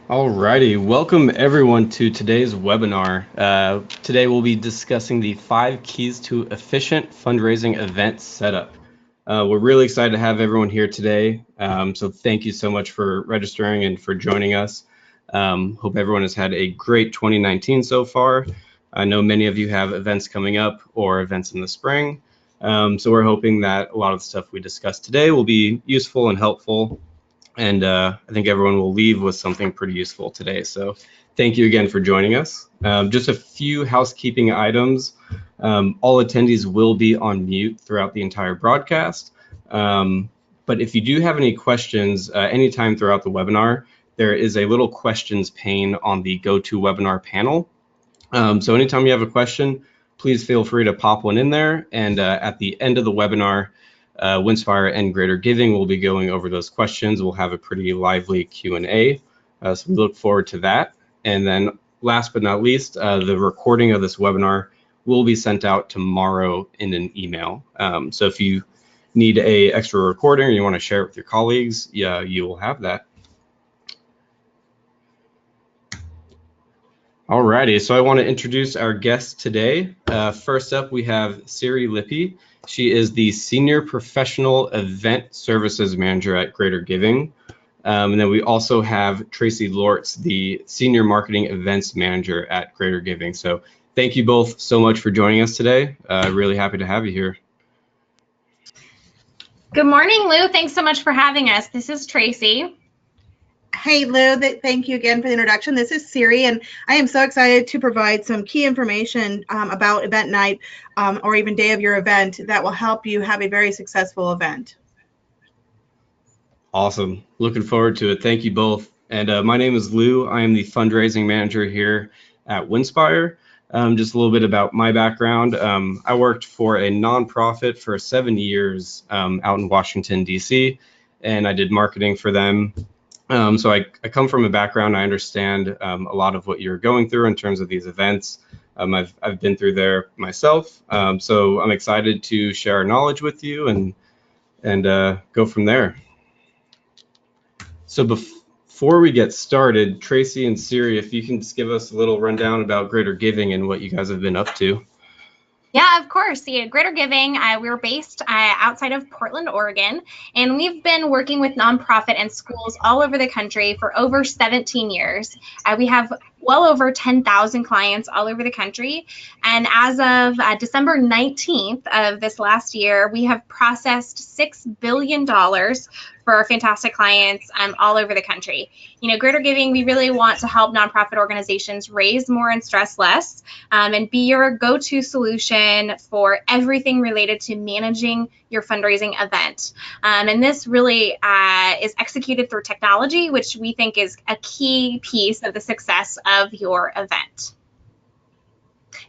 Alrighty, welcome everyone to today's webinar. Today we'll be discussing the 5 keys to efficient fundraising event setup. We're really excited to have everyone here today, so thank you so much for registering and for joining us. Hope everyone has had a great 2019 so far. I know many of you have events coming up or events in the spring, so we're hoping that a lot of the stuff we discussed today will be useful and helpful. And I think everyone will leave with something pretty useful today. So thank you again for joining us. Just a few housekeeping items. All attendees will be on mute throughout the entire broadcast. But if you do have any questions anytime throughout the webinar, there is a little questions pane on the GoToWebinar panel. So anytime you have a question, please feel free to pop one in there. And at the end of the webinar, Winspire and Greater Giving will be going over those questions. We'll have a pretty lively Q&A, so we look forward to that. And then last but not least, the recording of this webinar will be sent out tomorrow in an email. So if you need an extra recording or you want to share it with your colleagues, yeah, you will have that. Alrighty, so I want to introduce our guest today. First up, we have Siri Lippy. She is the Senior Professional Event Services Manager at Greater Giving. And then we also have Tracy Lortz, the Senior Marketing Events Manager at Greater Giving. So thank you both so much for joining us today. Really happy to have you here. Good morning, Lou. Thanks so much for having us. This is Tracy. Hey, Lou, thank you again for the introduction. This is Siri, and I am so excited to provide some key information about event night or even day of your event that will help you have a very successful event. Awesome. Looking forward to it. Thank you both. And my name is Lou. I am the fundraising manager here at Winspire. Just a little bit about my background. I worked for a nonprofit for 7 years out in Washington, D.C., and I did marketing for them. So I come from a background, I understand a lot of what you're going through in terms of these events. I've been through there myself, so I'm excited to share our knowledge with you and go from there. So before we get started, Tracy and Siri, if you can just give us a little rundown about Greater Giving and what you guys have been up to. Yeah, of course. Yeah, Greater Giving, we're based outside of Portland, Oregon, and we've been working with nonprofit and schools all over the country for over 17 years. We have well over 10,000 clients all over the country, and as of December 19th of this last year, we have processed $6 billion for our fantastic clients all over the country. You know, Greater Giving, we really want to help nonprofit organizations raise more and stress less, and be your go-to solution for everything related to managing your fundraising event. And this really is executed through technology, which we think is a key piece of the success of your event.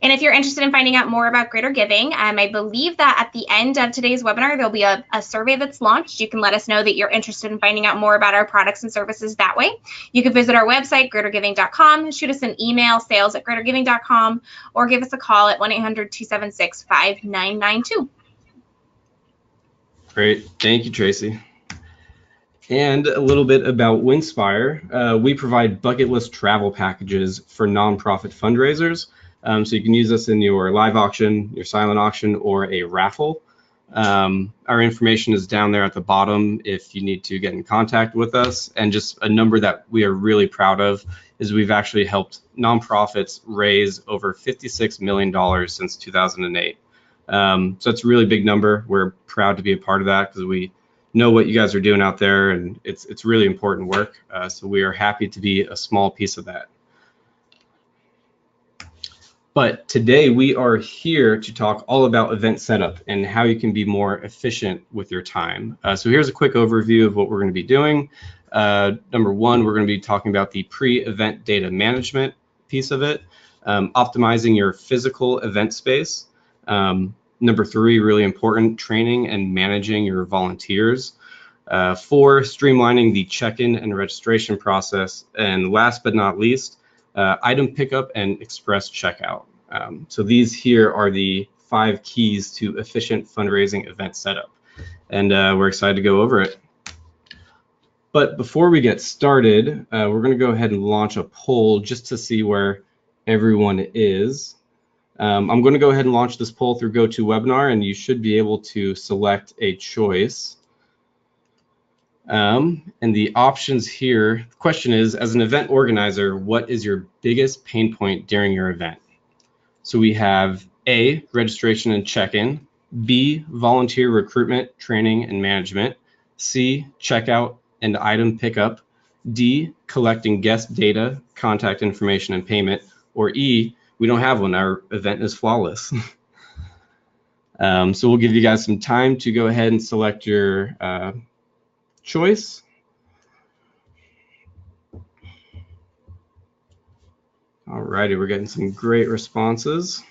And if you're interested in finding out more about Greater Giving, I believe that at the end of today's webinar, there'll be a survey that's launched. You can let us know that you're interested in finding out more about our products and services that way. You can visit our website, greatergiving.com, shoot us an email, sales@greatergiving.com, or give us a call at 1-800-276-5992. Great. Thank you, Tracy. And a little bit about Winspire. We provide bucket list travel packages for nonprofit fundraisers. So you can use this in your live auction, your silent auction, or a raffle. Our information is down there at the bottom if you need to get in contact with us. And just a number that we are really proud of is we've actually helped nonprofits raise over $56 million since 2008. So it's a really big number. We're proud to be a part of that because we know what you guys are doing out there, and it's really important work. So we are happy to be a small piece of that. But today we are here to talk all about event setup and how you can be more efficient with your time. So here's a quick overview of what we're going to be doing. Number one, we're going to be talking about the pre-event data management piece of it, optimizing your physical event space. Number three, really important, training and managing your volunteers. 4, streamlining the check-in and registration process. And last but not least, item pickup and express checkout. So these here are the 5 keys to efficient fundraising event setup. And we're excited to go over it. But before we get started, we're going to go ahead and launch a poll just to see where everyone is. I'm going to go ahead and launch this poll through GoToWebinar, and you should be able to select a choice. And the options here, the question is, as an event organizer, what is your biggest pain point during your event? So we have A, registration and check-in, B, volunteer recruitment, training, and management, C, checkout and item pickup, D, collecting guest data, contact information, and payment, or E, we don't have one, our event is flawless. So we'll give you guys some time to go ahead and select your choice. Alrighty, we're getting some great responses.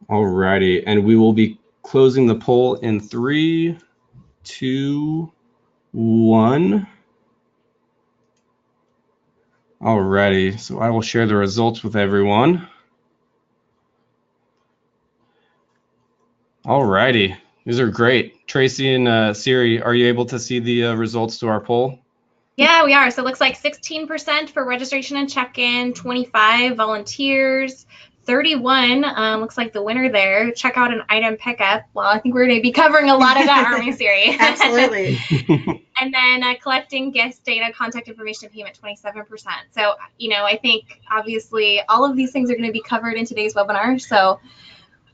Alrighty, and we will be closing the poll in 3, 2, 1. Alrighty, so I will share the results with everyone. Alrighty, these are great. Tracy and Siri, are you able to see the results to our poll? Yeah, we are. So it looks like 16% for registration and check-in, 25 volunteers, 31 looks like the winner there. Checkout and item pickup. Well, I think we're going to be covering a lot of that, aren't we, Siri? Absolutely. And then collecting guest data, contact information, and payment, 27%. So, you know, I think obviously all of these things are going to be covered in today's webinar. So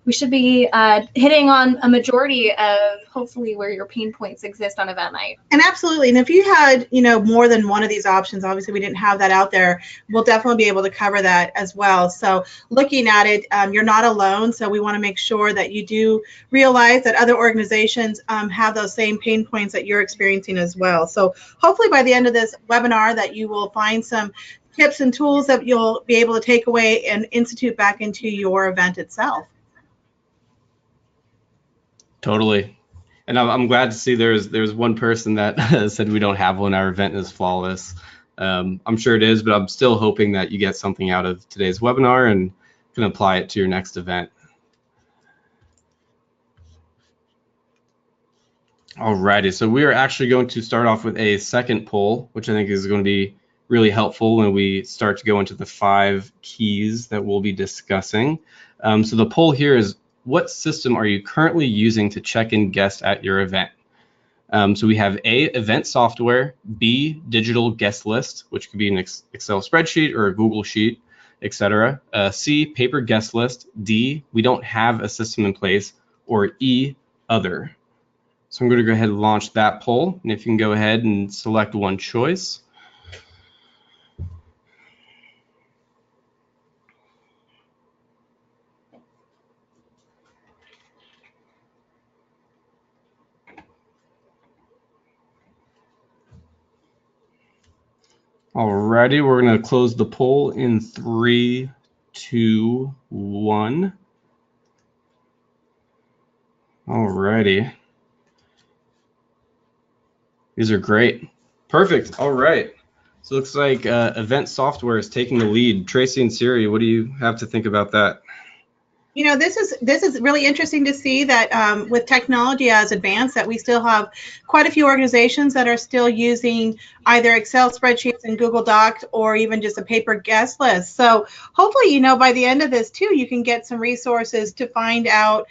we should be hitting on a majority of hopefully where your pain points exist on event night. And absolutely. And if you had, you know, more than one of these options, obviously we didn't have that out there, we'll definitely be able to cover that as well. So looking at it, you're not alone. So we want to make sure that you do realize that other organizations have those same pain points that you're experiencing as well. So hopefully by the end of this webinar that you will find some tips and tools that you'll be able to take away and institute back into your event itself. Totally. And I'm glad to see there's one person that said we don't have one, our event is flawless. I'm sure it is, but I'm still hoping that you get something out of today's webinar and can apply it to your next event. Alrighty, so we are actually going to start off with a second poll, which I think is going to be really helpful when we start to go into the 5 keys that we'll be discussing. So the poll here is, what system are you currently using to check in guests at your event? So we have A, event software, B, digital guest list, which could be an Excel spreadsheet or a Google sheet, etc. C, paper guest list, D, we don't have a system in place, or E, other. So I'm going to go ahead and launch that poll, and if you can go ahead and select one choice. Alrighty, we're going to close the poll in 3, 2, 1. Alrighty. These are great. Perfect. All right. So it looks like event software is taking the lead. Tracy and Siri, what do you have to think about that? You know, this is really interesting to see that with technology as advanced, that we still have quite a few organizations that are still using either Excel spreadsheets and Google Docs or even just a paper guest list. So hopefully, you know, by the end of this too, you can get some resources to find out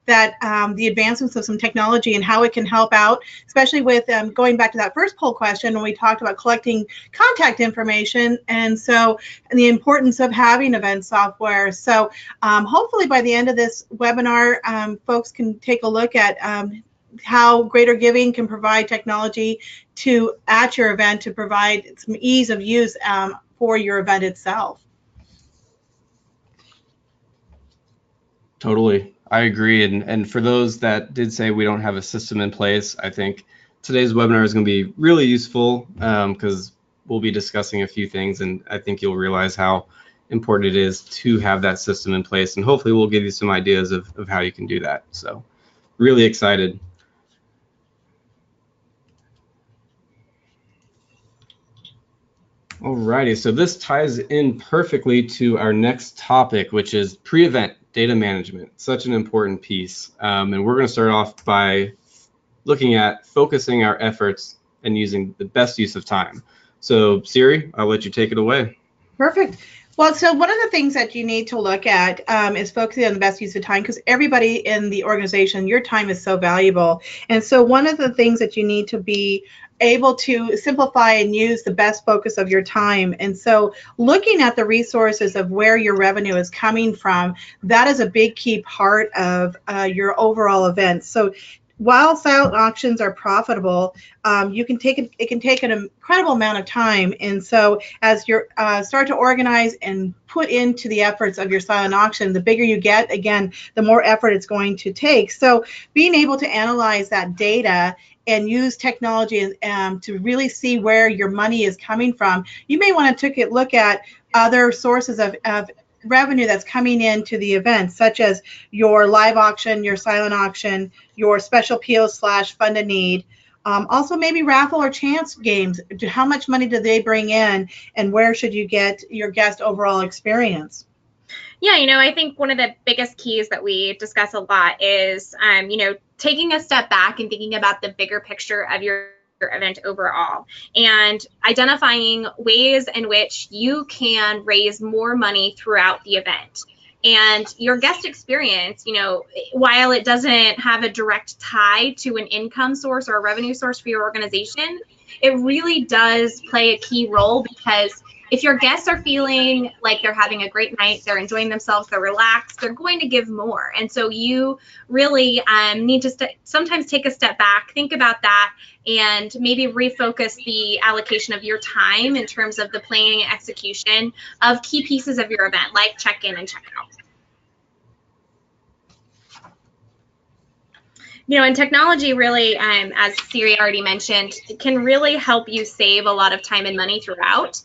that the advancements of some technology and how it can help out, especially with going back to that first poll question when we talked about collecting contact information, and the importance of having event software. So hopefully by the end of this webinar, folks can take a look at how Greater Giving can provide technology at your event to provide some ease of use for your event itself. Totally. I agree. And for those that did say we don't have a system in place, I think today's webinar is going to be really useful because we'll be discussing a few things, and I think you'll realize how important it is to have that system in place, and hopefully we'll give you some ideas of how you can do that. So really excited. Alrighty, so this ties in perfectly to our next topic, which is pre-event data management, such an important piece. And we're going to start off by looking at focusing our efforts and using the best use of time. So Siri, I'll let you take it away. Perfect. Well, so one of the things that you need to look at is focusing on the best use of time, because everybody in the organization, your time is so valuable. And so one of the things that you need to be able to simplify and use the best focus of your time. And so looking at the resources of where your revenue is coming from, that is a big key part of your overall event. So while silent auctions are profitable, it can take an incredible amount of time. And so as you start to organize and put into the efforts of your silent auction, the bigger you get, again, the more effort it's going to take. So being able to analyze that data and use technology to really see where your money is coming from, you may want to take a look at other sources of revenue that's coming into the event, such as your live auction, your silent auction, your special appeals / fund a need. Also maybe raffle or chance games. How much money do they bring in, and where should you get your guest overall experience? Yeah, I think one of the biggest keys that we discuss a lot is, taking a step back and thinking about the bigger picture of your event overall, and identifying ways in which you can raise more money throughout the event. And your guest experience, while it doesn't have a direct tie to an income source or a revenue source for your organization, it really does play a key role, because if your guests are feeling like they're having a great night, they're enjoying themselves, they're relaxed, they're going to give more. And so you really need to sometimes take a step back, think about that, and maybe refocus the allocation of your time in terms of the planning and execution of key pieces of your event, like check-in and check-out. And technology really, as Siri already mentioned, can really help you save a lot of time and money throughout.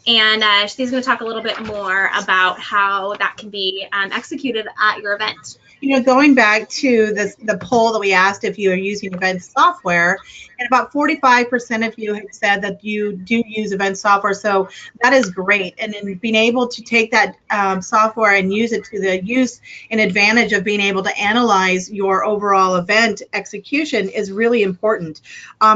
And she's going to talk a little bit more about how that can be executed at your event. Going back to the poll that we asked if you are using event software, and about 45% of you have said that you do use event software. So that is great. And in being able to take that software and use it to the use and advantage of being able to analyze your overall event execution is really important.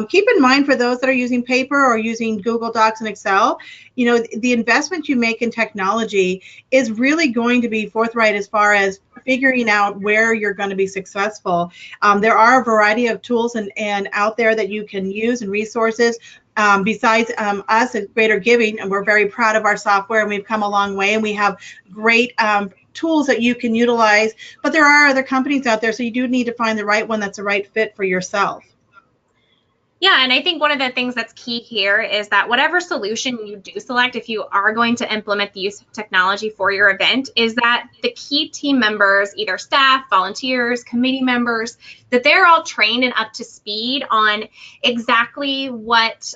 Keep in mind, for those that are using paper or using Google Docs and Excel, the investment you make in technology is really going to be forthright as far as figuring out where you're going to be successful. There are a variety of tools and out there that you can use and resources. Besides us at Greater Giving, and we're very proud of our software, and we've come a long way, and we have great tools that you can utilize. But there are other companies out there, so you do need to find the right one that's the right fit for yourself. Yeah, and I think one of the things that's key here is that whatever solution you do select, if you are going to implement the use of technology for your event, is that the key team members, either staff, volunteers, committee members, that they're all trained and up to speed on exactly what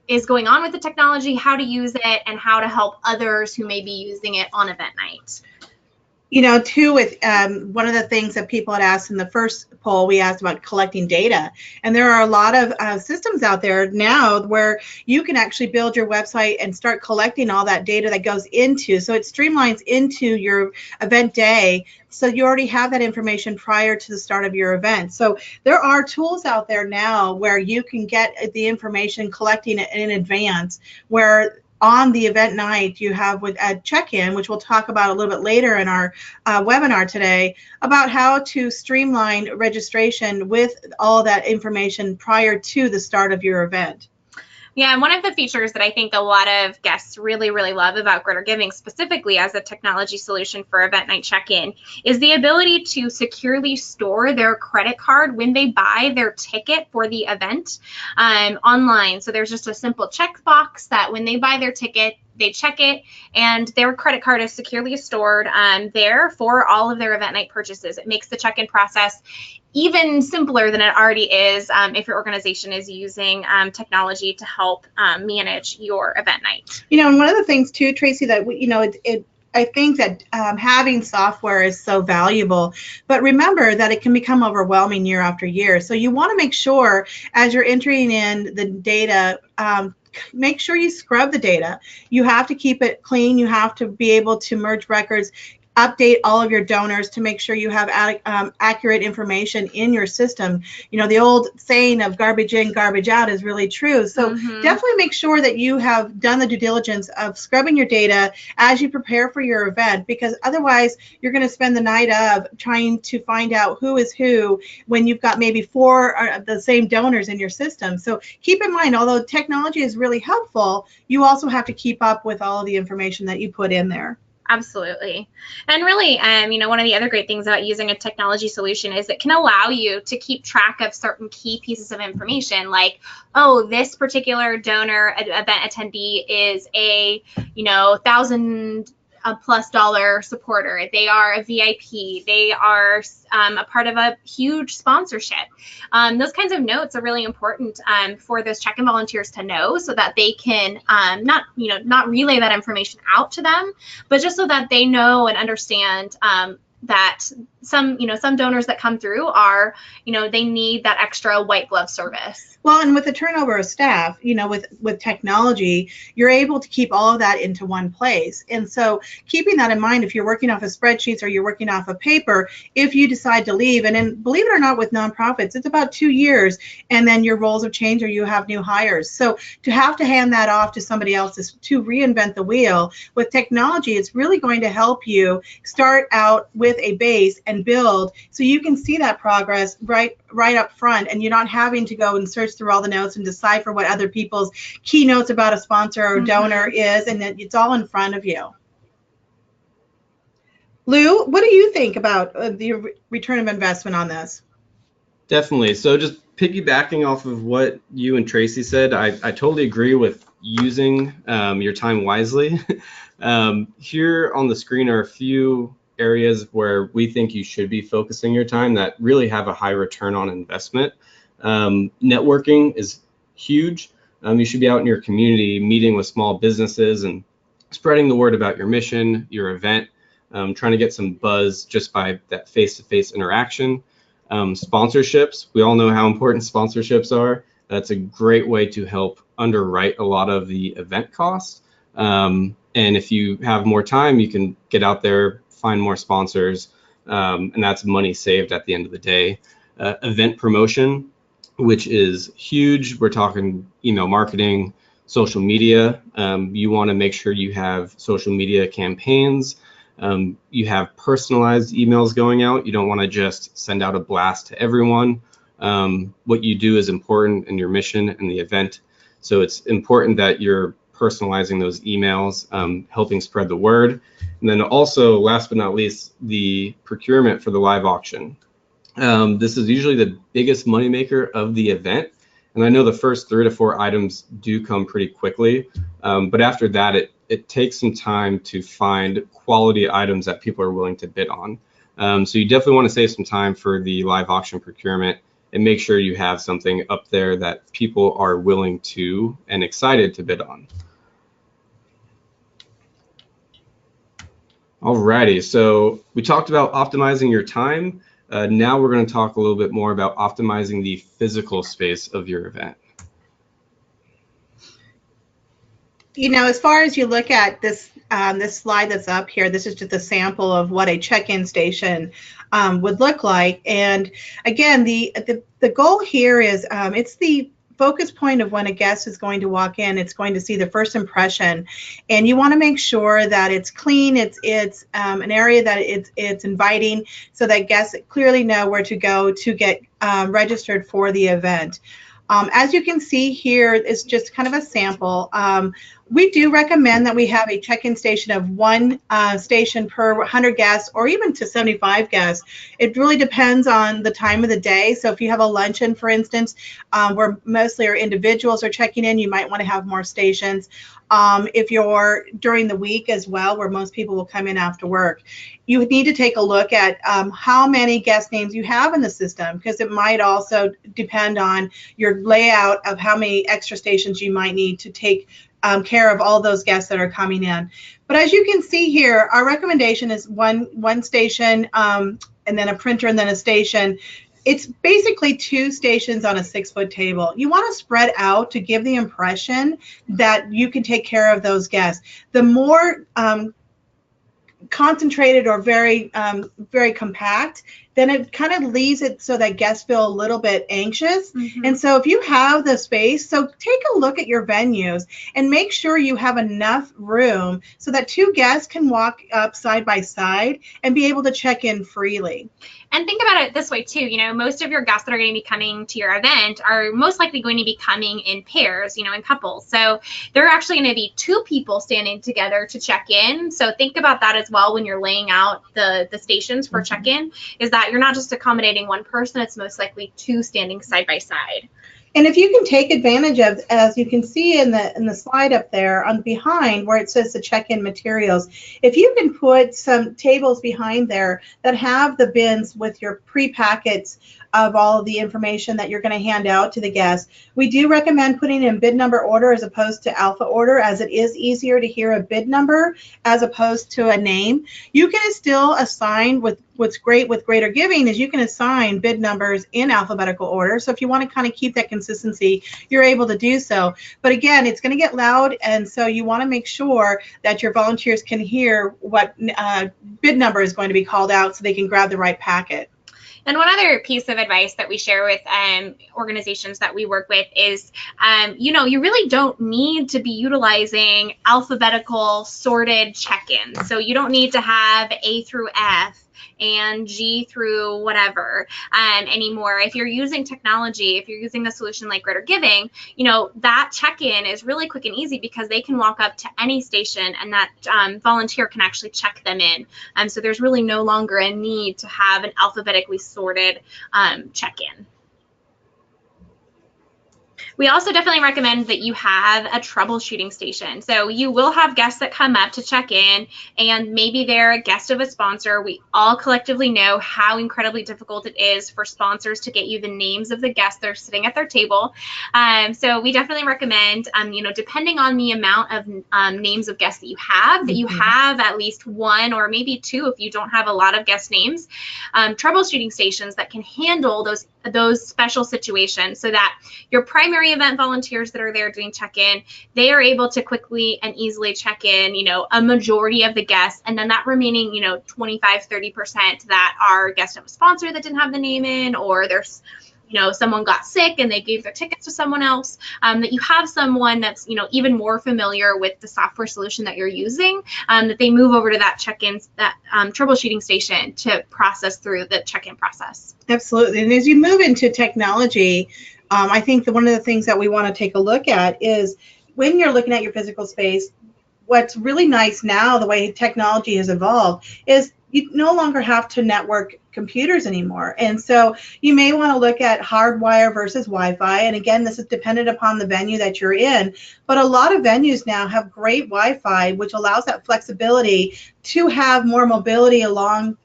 is going on with the technology, how to use it, and how to help others who may be using it on event night. Too, with one of the things that people had asked in the first poll, we asked about collecting data. And there are a lot of systems out there now where you can actually build your website and start collecting all that data that goes into. So it streamlines into your event day. So you already have that information prior to the start of your event. So there are tools out there now where you can get the information, collecting it in advance, where on the event night, you have with a check-in, which we'll talk about a little bit later in our webinar today, about how to streamline registration with all that information prior to the start of your event. Yeah, and one of the features that I think a lot of guests really, really love about Greater Giving, specifically as a technology solution for event night check-in, is the ability to securely store their credit card when they buy their ticket for the event online. So there's just a simple checkbox that when they buy their ticket, they check it, and their credit card is securely stored there for all of their event night purchases. It makes the check-in process even simpler than it already is if your organization is using technology to help manage your event night. And one of the things too, Tracy, that I think that having software is so valuable, but remember that it can become overwhelming year after year. So you want to make sure as you're entering in the data, make sure you scrub the data. You have to keep it clean. You have to be able to merge records. update all of your donors to make sure you have accurate information in your system. You know, the old saying of garbage in, garbage out is really true. So definitely make sure that you have done the due diligence of scrubbing your data as you prepare for your event, because otherwise you're going to spend the night of trying to find out who is who when you've got maybe 4 of the same donors in your system. So keep in mind, although technology is really helpful, you also have to keep up with all of the information that you put in there. Absolutely. And really, you know, one of the other great things about using a technology solution is it can allow you to keep track of certain key pieces of information, like, oh, this particular donor event attendee is a, you know, $1,000+ supporter. They are a VIP. They are a part of a huge sponsorship. Those kinds of notes are really important for those check-in volunteers to know, so that they can not relay that information out to them, but just so that they know and understand that some donors that come through are, you know, they need that extra white glove service. Well, and with the turnover of staff, you know, with technology, you're able to keep all of that into one place. And so keeping that in mind, if you're working off of spreadsheets or you're working off of paper, if you decide to leave, and then believe it or not, with nonprofits, it's about 2 years, and then your roles have changed or you have new hires. So to have to hand that off to somebody else is to reinvent the wheel. With technology, it's really going to help you start out with a base and build, so you can see that progress right up front, and you're not having to go and search through all the notes and decipher what other people's keynotes about a sponsor or donor is, and that it's all in front of you. Lou, what do you think about the return of investment on this? Definitely. So just piggybacking off of what you and Tracy said, I totally agree with using your time wisely. Here on the screen are a few areas where we think you should be focusing your time that really have a high return on investment. Networking is huge. You should be out in your community meeting with small businesses and spreading the word about your mission, your event, trying to get some buzz just by that face-to-face interaction. Sponsorships, we all know how important sponsorships are. That's a great way to help underwrite a lot of the event costs. And if you have more time, you can get out there, find more sponsors, and that's money saved at the end of the day. Event promotion, which is huge. We're talking email marketing, social media. You want to make sure you have social media campaigns. You have personalized emails going out. You don't want to just send out a blast to everyone. What you do is important in your mission and the event. So it's important that you're personalizing those emails, helping spread the word. And then also, last but not least, the procurement for the live auction. This is usually the biggest moneymaker of the event. And I know the first 3 to 4 items do come pretty quickly, but after that, it takes some time to find quality items that people are willing to bid on. So you definitely want to save some time for the live auction procurement and make sure you have something up there that people are willing to and excited to bid on. Alrighty, so we talked about optimizing your time. Now we're going to talk a little bit more about optimizing the physical space of your event. You know, as far as you look at this this slide that's up here, this is just a sample of what a check-in station would look like. And again, the goal here is it's the focus point of when a guest is going to walk in. It's going to see the first impression, and you want to make sure that it's clean. It's an area that it's inviting, so that guests clearly know where to go to get registered for the event. As you can see here, it's just kind of a sample. We do recommend that we have a check-in station of 1 station per 100 guests, or even to 75 guests. It really depends on the time of the day. So if you have a luncheon, for instance, where mostly our individuals are checking in, you might want to have more stations. If you're during the week as well, where most people will come in after work, you would need to take a look at how many guest names you have in the system, because it might also depend on your layout of how many extra stations you might need to take care of all those guests that are coming in. But as you can see here, our recommendation is one station, and then a printer, and then a station. It's basically 2 stations on a 6-foot table. You want to spread out to give the impression that you can take care of those guests. The more concentrated or very very compact, then it kind of leaves it so that guests feel a little bit anxious. And so if you have the space, so take a look at your venues and make sure you have enough room so that two guests can walk up side by side and be able to check in freely. And think about it this way too, you know, most of your guests that are going to be coming to your event are most likely going to be coming in pairs, you know, in couples. So there are actually going to be two people standing together to check in. So think about that as well when you're laying out the stations for check-in, is that you're not just accommodating one person, it's most likely two standing side by side. And if you can take advantage of, as you can see in the slide up there on behind where it says the check-in materials, if you can put some tables behind there that have the bins with your pre-packets of all of the information that you're going to hand out to the guests. We do recommend putting in bid number order as opposed to alpha order, as it is easier to hear a bid number as opposed to a name. You can still assign, with what's great with Greater Giving is you can assign bid numbers in alphabetical order. So if you want to kind of keep that consistency, you're able to do so. But again, it's going to get loud, and so you want to make sure that your volunteers can hear what bid number is going to be called out so they can grab the right packet. And one other piece of advice that we share with organizations that we work with is, you know, you really don't need to be utilizing alphabetical sorted check-ins. So you don't need to have A through F and G through whatever anymore. If you're using technology, if you're using a solution like Greater Giving, you know, that check-in is really quick and easy because they can walk up to any station and that volunteer can actually check them in. So there's really no longer a need to have an alphabetically sorted check-in. We also definitely recommend that you have a troubleshooting station. So you will have guests that come up to check in, and maybe they're a guest of a sponsor. We all collectively know how incredibly difficult it is for sponsors to get you the names of the guests that are sitting at their table. So we definitely recommend, you know, depending on the amount of names of guests that you have at least one or maybe two if you don't have a lot of guest names, troubleshooting stations that can handle those special situations so that your primary event volunteers that are there doing check-in, they are able to quickly and easily check in, you know, a majority of the guests, and then that remaining, you know, 25-30% that are guests of a sponsor that didn't have the name in, or there's, you know, someone got sick and they gave their tickets to someone else, that you have someone that's, you know, even more familiar with the software solution that you're using, that they move over to that check-in, that troubleshooting station to process through the check-in process. Absolutely. And as you move into technology, I think that one of the things that we want to take a look at is when you're looking at your physical space, what's really nice now, the way technology has evolved, is you no longer have to network computers anymore. And so you may want to look at hardwire versus Wi-Fi. And again, this is dependent upon the venue that you're in. But a lot of venues now have great Wi-Fi, which allows that flexibility to have more mobility along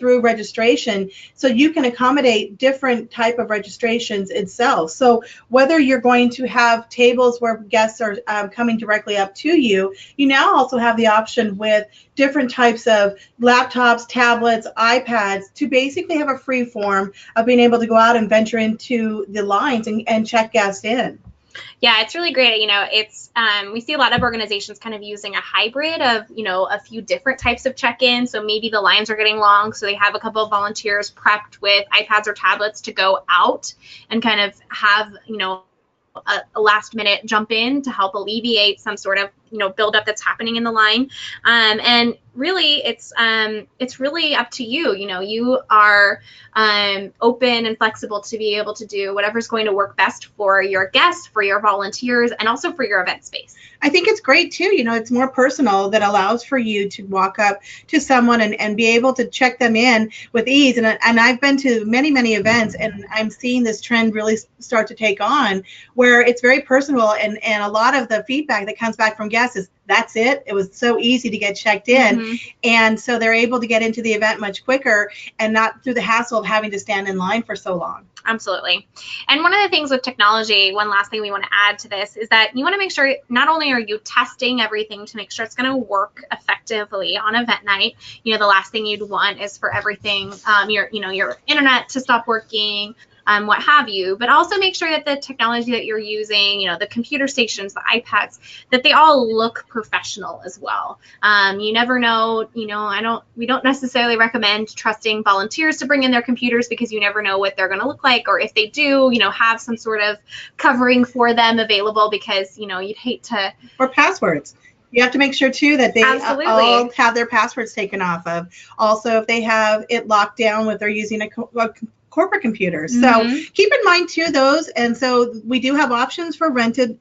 through registration, so you can accommodate different type of registrations itself. So whether you're going to have tables where guests are coming directly up to you, you now also have the option with different types of laptops, tablets, iPads to basically have a free form of being able to go out and venture into the lines and check guests in. Yeah, it's really great. You know, it's we see a lot of organizations kind of using a hybrid of, you know, a few different types of check-in. So maybe the lines are getting long, so they have a couple of volunteers prepped with iPads or tablets to go out and kind of have, you know, a last minute jump in to help alleviate some sort of, you know, buildup that's happening in the line. And really, it's really up to you. You know, you are open and flexible to be able to do whatever's going to work best for your guests, for your volunteers, and also for your event space. I think it's great too. You know, it's more personal, that allows for you to walk up to someone and be able to check them in with ease. And I've been to many, many events, and I'm seeing this trend really start to take on, where it's very personal, and a lot of the feedback that comes back from guests is, that's it. It was so easy to get checked in. And so they're able to get into the event much quicker and not through the hassle of having to stand in line for so long. Absolutely. And one of the things with technology, one last thing we want to add to this is that you want to make sure not only are you testing everything to make sure it's going to work effectively on event night, you know, the last thing you'd want is for everything, your internet to stop working, what have you, but also make sure that the technology that you're using, the computer stations, the iPads, that they all look professional as well. You never know, we don't necessarily recommend trusting volunteers to bring in their computers because you never know what they're going to look like, or if they do, have some sort of covering for them available, because, you'd hate to. Or passwords. You have to make sure too that they all have their passwords taken off of. Also, if they have it locked down with they're using a corporate computer. So keep in mind too those. And so we do have options for rented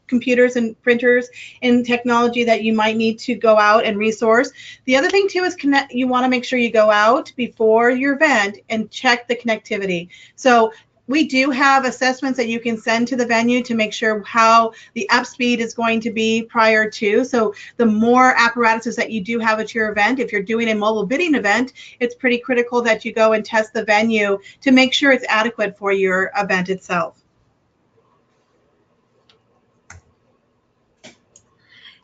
computers and printers and technology that you might need to go out and resource. The other thing too is you want to make sure you go out before your event and check the connectivity. So we do have assessments that you can send to the venue to make sure how the up speed is going to be prior to. So the more apparatuses that you do have at your event, if you're doing a mobile bidding event, it's pretty critical that you go and test the venue to make sure it's adequate for your event itself.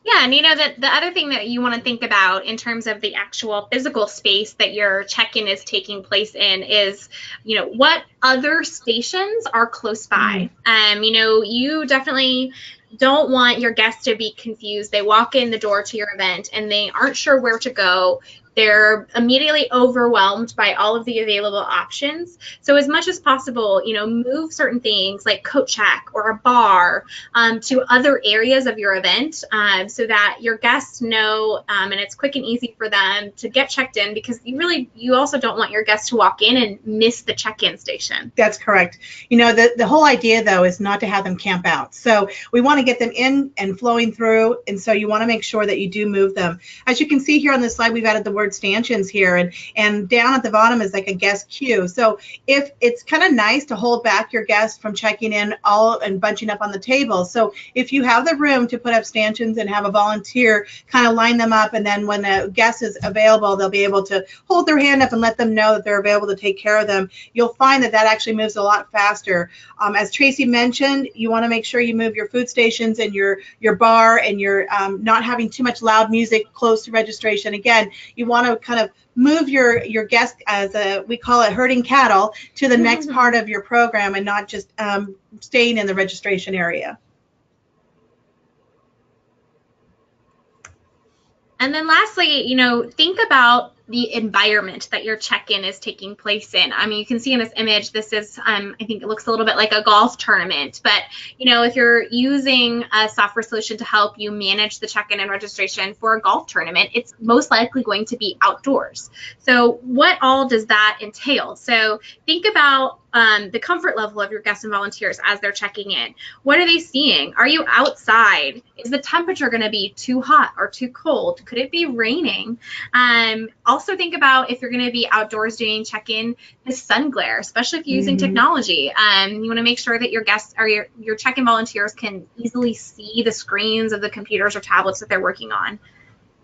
Yeah, and the other thing that you want to think about in terms of the actual physical space that your check-in is taking place in is, what other stations are close by. You definitely don't want your guests to be confused. They walk in the door to your event and they aren't sure where to go. They're immediately overwhelmed by all of the available options. So as much as possible, move certain things like coat check or a bar to other areas of your event so that your guests know and it's quick and easy for them to get checked in, because you also don't want your guests to walk in and miss the check-in station. That's correct. The whole idea though is not to have them camp out. So we want to get them in and flowing through. And so you want to make sure that you do move them. As you can see here on this slide, we've added the word stanchions here, and down at the bottom is like a guest queue. So if it's kind of nice to hold back your guests from checking in all and bunching up on the table. So if you have the room to put up stanchions and have a volunteer kind of line them up, and then when a guest is available, they'll be able to hold their hand up and let them know that they're available to take care of them. You'll find that actually moves a lot faster. As Tracy mentioned, you want to make sure you move your food stations and your bar, and you're not having too much loud music close to registration. Again, you want to kind of move your guest, as we call it, herding cattle, to the next part of your program, and not just staying in the registration area. And then lastly, think about the environment that your check-in is taking place in. I mean, you can see in this image, this is, I think it looks a little bit like a golf tournament, but, if you're using a software solution to help you manage the check-in and registration for a golf tournament, it's most likely going to be outdoors. So what all does that entail? So think about the comfort level of your guests and volunteers as they're checking in. What are they seeing? Are you outside? Is the temperature going to be too hot or too cold? Could it be raining? Also think about, if you're going to be outdoors doing check-in, the sun glare, especially if you're using technology. You want to make sure that your guests or your check-in volunteers can easily see the screens of the computers or tablets that they're working on.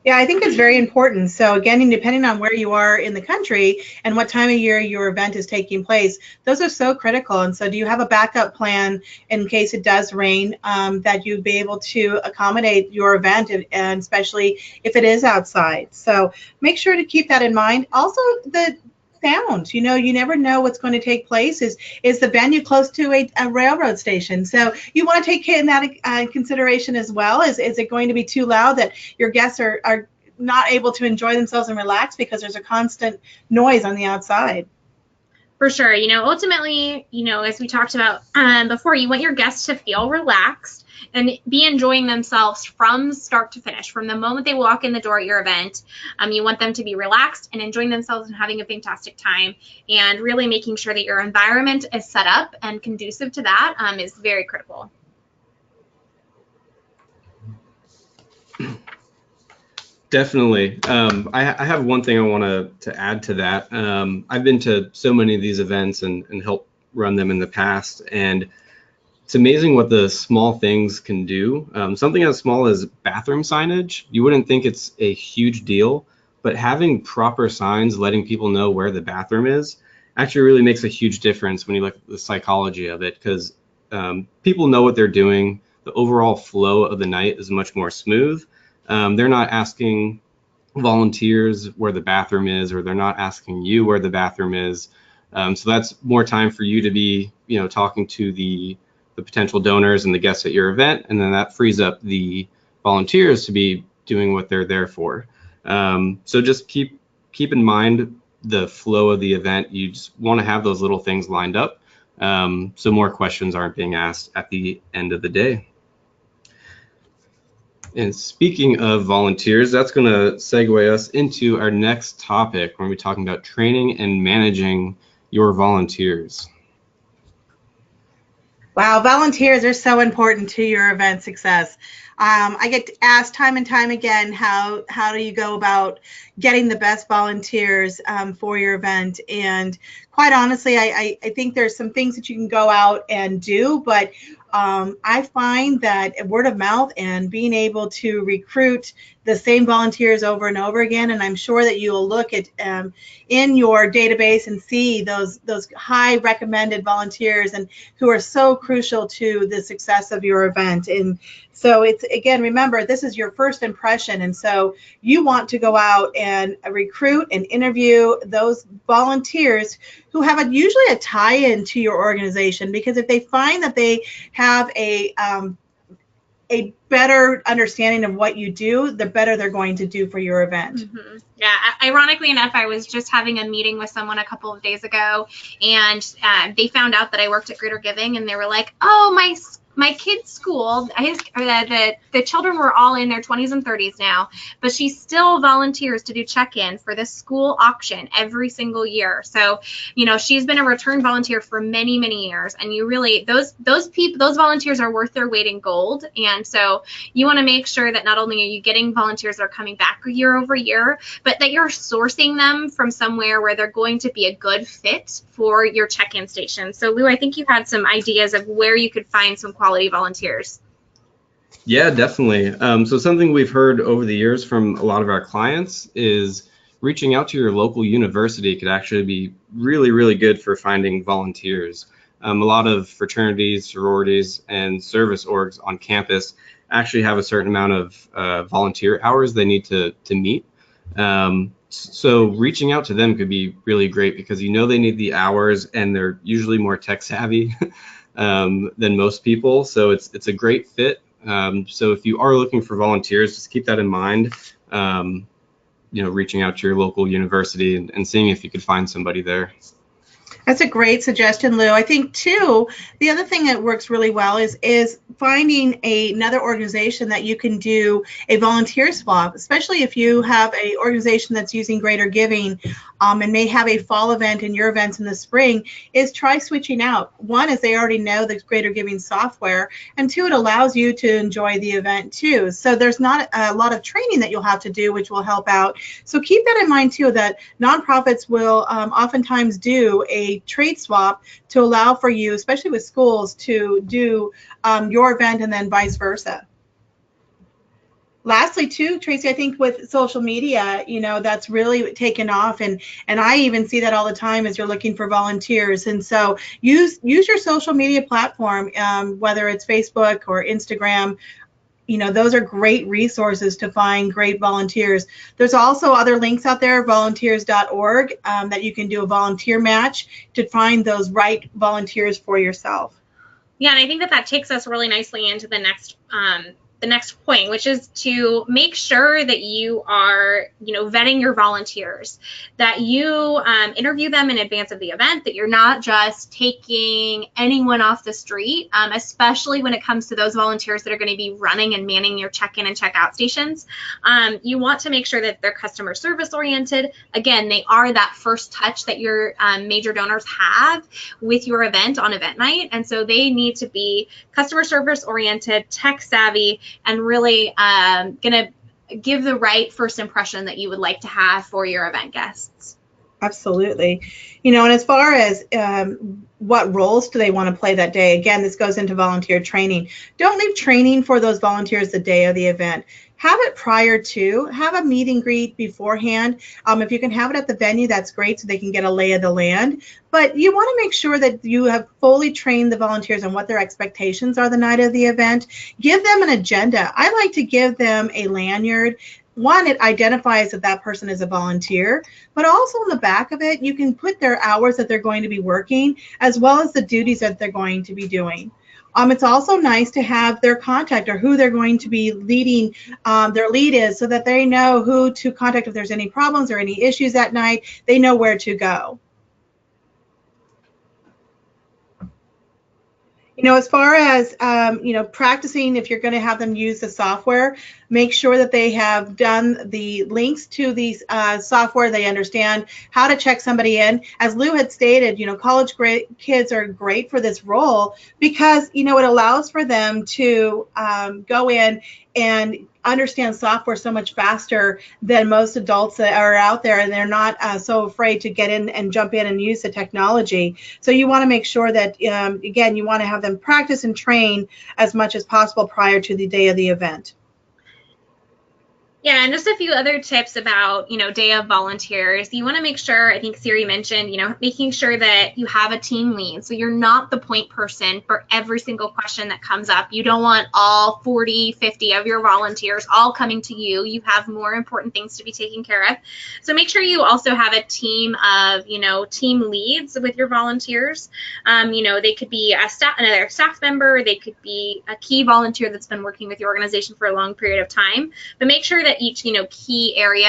Yeah, I think it's very important. So again, depending on where you are in the country and what time of year your event is taking place, those are so critical. And so do you have a backup plan in case it does rain, that you'd be able to accommodate your event, and especially if it is outside? So make sure to keep that in mind. Also, the sound, you never know what's going to take place. Is the venue close to a railroad station? So you want to take that consideration as well. Is it going to be too loud that your guests are not able to enjoy themselves and relax because there's a constant noise on the outside? For sure. Ultimately, as we talked about before, you want your guests to feel relaxed and be enjoying themselves from start to finish. From the moment they walk in the door at your event, you want them to be relaxed and enjoying themselves and having a fantastic time, and really making sure that your environment is set up and conducive to that is very critical. Definitely. I have one thing I want to add to that. I've been to so many of these events and helped run them in the past, and it's amazing what the small things can do. Something as small as bathroom signage, you wouldn't think it's a huge deal, but having proper signs letting people know where the bathroom is actually really makes a huge difference when you look at the psychology of it, because people know what they're doing. The overall flow of the night is much more smooth. They're not asking volunteers where the bathroom is, or they're not asking you where the bathroom is. So that's more time for you to be, talking to the potential donors and the guests at your event, and then that frees up the volunteers to be doing what they're there for. So just keep in mind the flow of the event. You just want to have those little things lined up, so more questions aren't being asked at the end of the day. And speaking of volunteers, that's going to segue us into our next topic when we're talking about training and managing your volunteers. Wow, volunteers are so important to your event success. I get asked time and time again, how do you go about getting the best volunteers for your event? And quite honestly, I think there's some things that you can go out and do, but I find that word of mouth and being able to recruit the same volunteers over and over again, and I'm sure that you will look at in your database and see those high recommended volunteers and who are so crucial to the success of your event. And so it's, again, remember, this is your first impression, and so you want to go out and recruit and interview those volunteers who have usually a tie-in to your organization, because if they find that they have a better understanding of what you do, the better they're going to do for your event. Mm-hmm. Yeah, ironically enough, I was just having a meeting with someone a couple of days ago, and they found out that I worked at Greater Giving, and they were like, oh, my kid's school, the children were all in their 20s and 30s now, but she still volunteers to do check-in for the school auction every single year. So, she's been a return volunteer for many, many years, and you really, those volunteers are worth their weight in gold. And so you want to make sure that not only are you getting volunteers that are coming back year over year, but that you're sourcing them from somewhere where they're going to be a good fit for your check-in station. So Lou, I think you had some ideas of where you could find some quality volunteers. Yeah, definitely. So something we've heard over the years from a lot of our clients is reaching out to your local university could actually be really, really good for finding volunteers. A lot of fraternities, sororities, and service orgs on campus actually have a certain amount of volunteer hours they need to meet. So reaching out to them could be really great, because they need the hours, and they're usually more tech savvy than most people. So it's a great fit. So if you are looking for volunteers, just keep that in mind. Reaching out to your local university and seeing if you could find somebody there. That's a great suggestion, Lou. I think, too, the other thing that works really well is finding another organization that you can do a volunteer swap, especially if you have an organization that's using Greater Giving and may have a fall event and your events in the spring, is try switching out. One is they already know the Greater Giving software, and two, it allows you to enjoy the event, too. So there's not a lot of training that you'll have to do, which will help out. So keep that in mind, too, that nonprofits will oftentimes do a trade swap to allow for you, especially with schools, to do your event and then vice versa. Lastly, too, Tracy, I think with social media, that's really taken off, and I even see that all the time as you're looking for volunteers. And so use your social media platform, whether it's Facebook or Instagram. Those are great resources to find great volunteers. There's also other links out there, volunteers.org, that you can do a volunteer match to find those right volunteers for yourself. Yeah, and I think that takes us really nicely into the next point, which is to make sure that you are, vetting your volunteers, that you interview them in advance of the event, that you're not just taking anyone off the street, especially when it comes to those volunteers that are going to be running and manning your check-in and check-out stations. You want to make sure that they're customer service oriented. Again, they are that first touch that your major donors have with your event on event night, and so they need to be customer service oriented, tech savvy, and really going to give the right first impression that you would like to have for your event guests. Absolutely. And as far as what roles do they want to play that day, again, this goes into volunteer training. Don't leave training for those volunteers the day of the event. Have it prior to, have a meet and greet beforehand. If you can have it at the venue, that's great, so they can get a lay of the land. But you want to make sure that you have fully trained the volunteers on what their expectations are the night of the event. Give them an agenda. I like to give them a lanyard one, it identifies that that person is a volunteer, but also in the back of it, you can put their hours that they're going to be working, as well as the duties that they're going to be doing. It's also nice to have their contact or who they're going to be leading, their lead is, so that they know who to contact if there's any problems or any issues that night. They know where to go. As far as, practicing, if you're going to have them use the software, make sure that they have done the links to these software. They understand how to check somebody in. As Lou had stated, college kids are great for this role because, it allows for them to go in and understand software so much faster than most adults that are out there, and they're not so afraid to get in and jump in and use the technology. So you want to make sure that, again, you want to have them practice and train as much as possible prior to the day of the event. Yeah, and just a few other tips about, day of volunteers. You want to make sure, I think Siri mentioned, making sure that you have a team lead. So you're not the point person for every single question that comes up. You don't want all 40, 50 of your volunteers all coming to you. You have more important things to be taken care of. So make sure you also have a team of, team leads with your volunteers. They could be another staff member. They could be a key volunteer that's been working with your organization for a long period of time. But make sure that each key area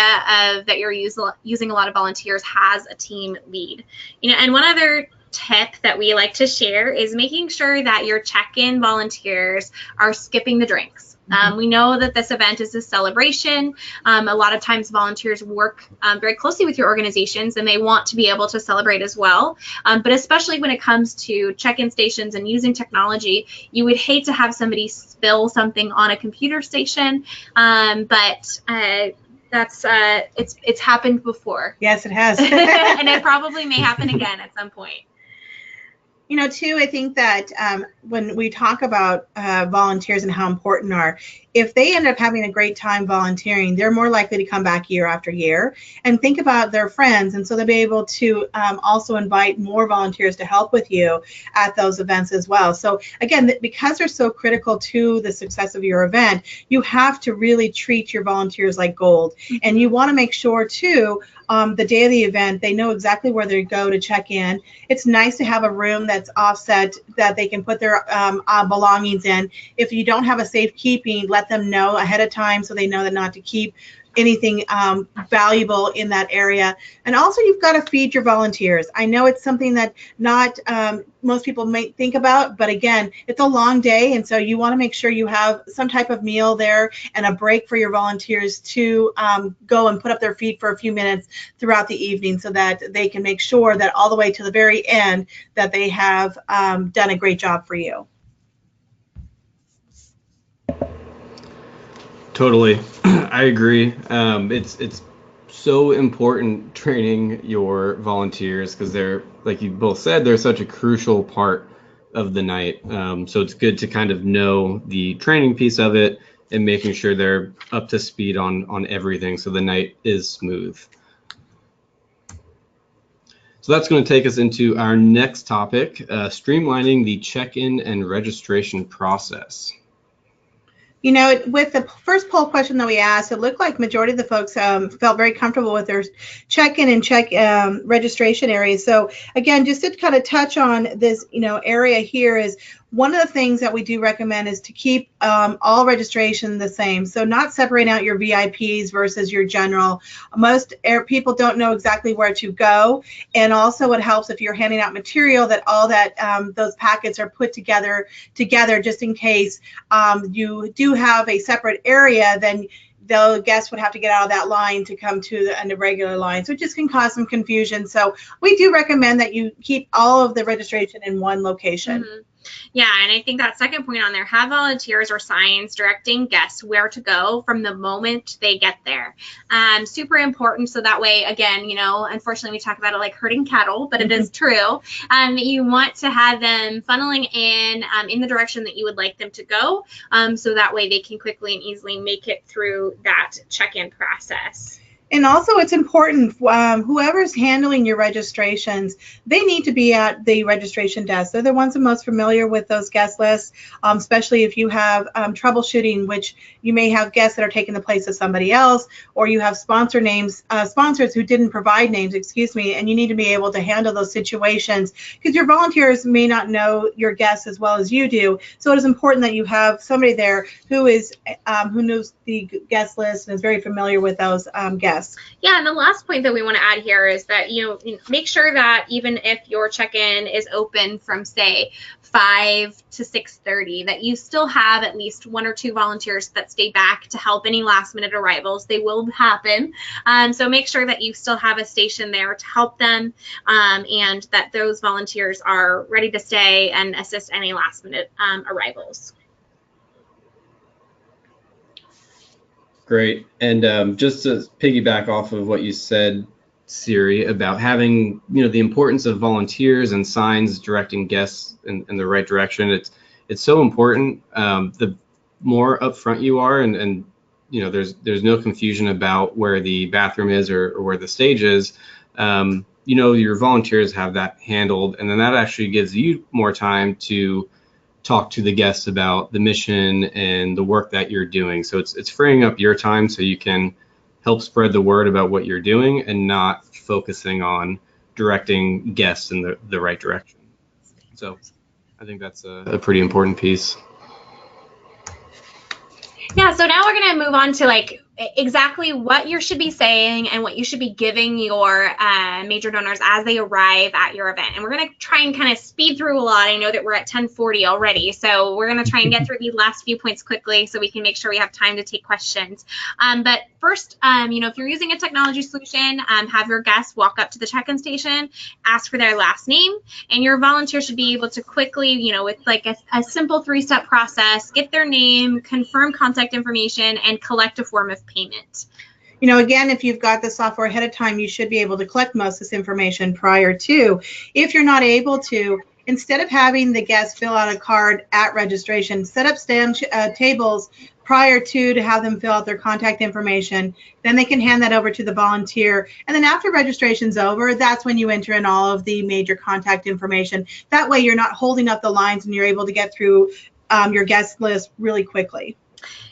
that you're using a lot of volunteers has a team lead. And one other tip that we like to share is making sure that your check-in volunteers are skipping the drinks. We know that this event is a celebration. A lot of times volunteers work very closely with your organizations and they want to be able to celebrate as well. But especially when it comes to check-in stations and using technology, you would hate to have somebody spill something on a computer station. But it's happened before. Yes, it has. And it probably may happen again at some point. Too, I think that when we talk about volunteers and how important are, if they end up having a great time volunteering, they're more likely to come back year after year and think about their friends. And so they'll be able to also invite more volunteers to help with you at those events as well. So again, because they're so critical to the success of your event, you have to really treat your volunteers like gold. And you want to make sure too, the day of the event, they know exactly where they go to check in. It's nice to have a room that's offset that they can put their belongings in. If you don't have a safekeeping, let them know ahead of time so they know that not to keep anything valuable in that area. And also, you've got to feed your volunteers. I know it's something that not most people might think about, but again, it's a long day, and so you want to make sure you have some type of meal there and a break for your volunteers to go and put up their feet for a few minutes throughout the evening so that they can make sure that all the way to the very end that they have done a great job for you. Totally. I agree. It's so important training your volunteers because they're, like you both said, they're such a crucial part of the night. So it's good to kind of know the training piece of it and making sure they're up to speed on everything so the night is smooth. So that's going to take us into our next topic, streamlining the check-in and registration process. With the first poll question that we asked, it looked like majority of the folks felt very comfortable with their check-in and registration areas. So again, just to kind of touch on this, area here is one of the things that we do recommend is to keep all registration the same. So not separating out your VIPs versus your general. Most people don't know exactly where to go. And also it helps if you're handing out material that all that those packets are put together just in case you do have a separate area, then the guests would have to get out of that line to come to the regular line. So it just can cause some confusion. So we do recommend that you keep all of the registration in one location. Mm-hmm. Yeah, and I think that second point on there, have volunteers or signs directing guests where to go from the moment they get there. Super important, so that way, again, unfortunately we talk about it like herding cattle, but it is true. You want to have them funneling in the direction that you would like them to go, so that way they can quickly and easily make it through that check-in process. And also, it's important, whoever's handling your registrations, they need to be at the registration desk. They're the ones the most familiar with those guest lists, especially if you have troubleshooting, which you may have guests that are taking the place of somebody else, or you have sponsors who didn't provide names, excuse me, and you need to be able to handle those situations because your volunteers may not know your guests as well as you do. So it is important that you have somebody there who knows the guest list and is very familiar with those guests. Yeah, and the last point that we want to add here is that, make sure that even if your check-in is open from, say, 5 to 6:30, that you still have at least 1 or 2 volunteers that stay back to help any last-minute arrivals. They will happen. So make sure that you still have a station there to help them, and that those volunteers are ready to stay and assist any last-minute arrivals. Great. And just to piggyback off of what you said, Siri, about having, the importance of volunteers and signs directing guests in the right direction. It's so important. The more upfront you are, and there's no confusion about where the bathroom is or where the stage is. Your volunteers have that handled, and then that actually gives you more time to talk to the guests about the mission and the work that you're doing. So it's freeing up your time so you can help spread the word about what you're doing and not focusing on directing guests in the right direction. So I think that's a pretty important piece. Yeah, so now we're going to move on to exactly what you should be saying and what you should be giving your major donors as they arrive at your event. And we're going to try and kind of speed through a lot. I know that we're at 10:40 already, so we're going to try and get through these last few points quickly so we can make sure we have time to take questions. But first, if you're using a technology solution, have your guests walk up to the check-in station, ask for their last name, and your volunteer should be able to quickly, with a simple 3-step process, get their name, confirm contact information, and collect a form of payment. Again, if you've got the software ahead of time, you should be able to collect most of this information prior to. If you're not able to, instead of having the guests fill out a card at registration, set up tables prior to have them fill out their contact information. Then they can hand that over to the volunteer. And then after registration's over, that's when you enter in all of the major contact information. That way you're not holding up the lines and you're able to get through your guest list really quickly.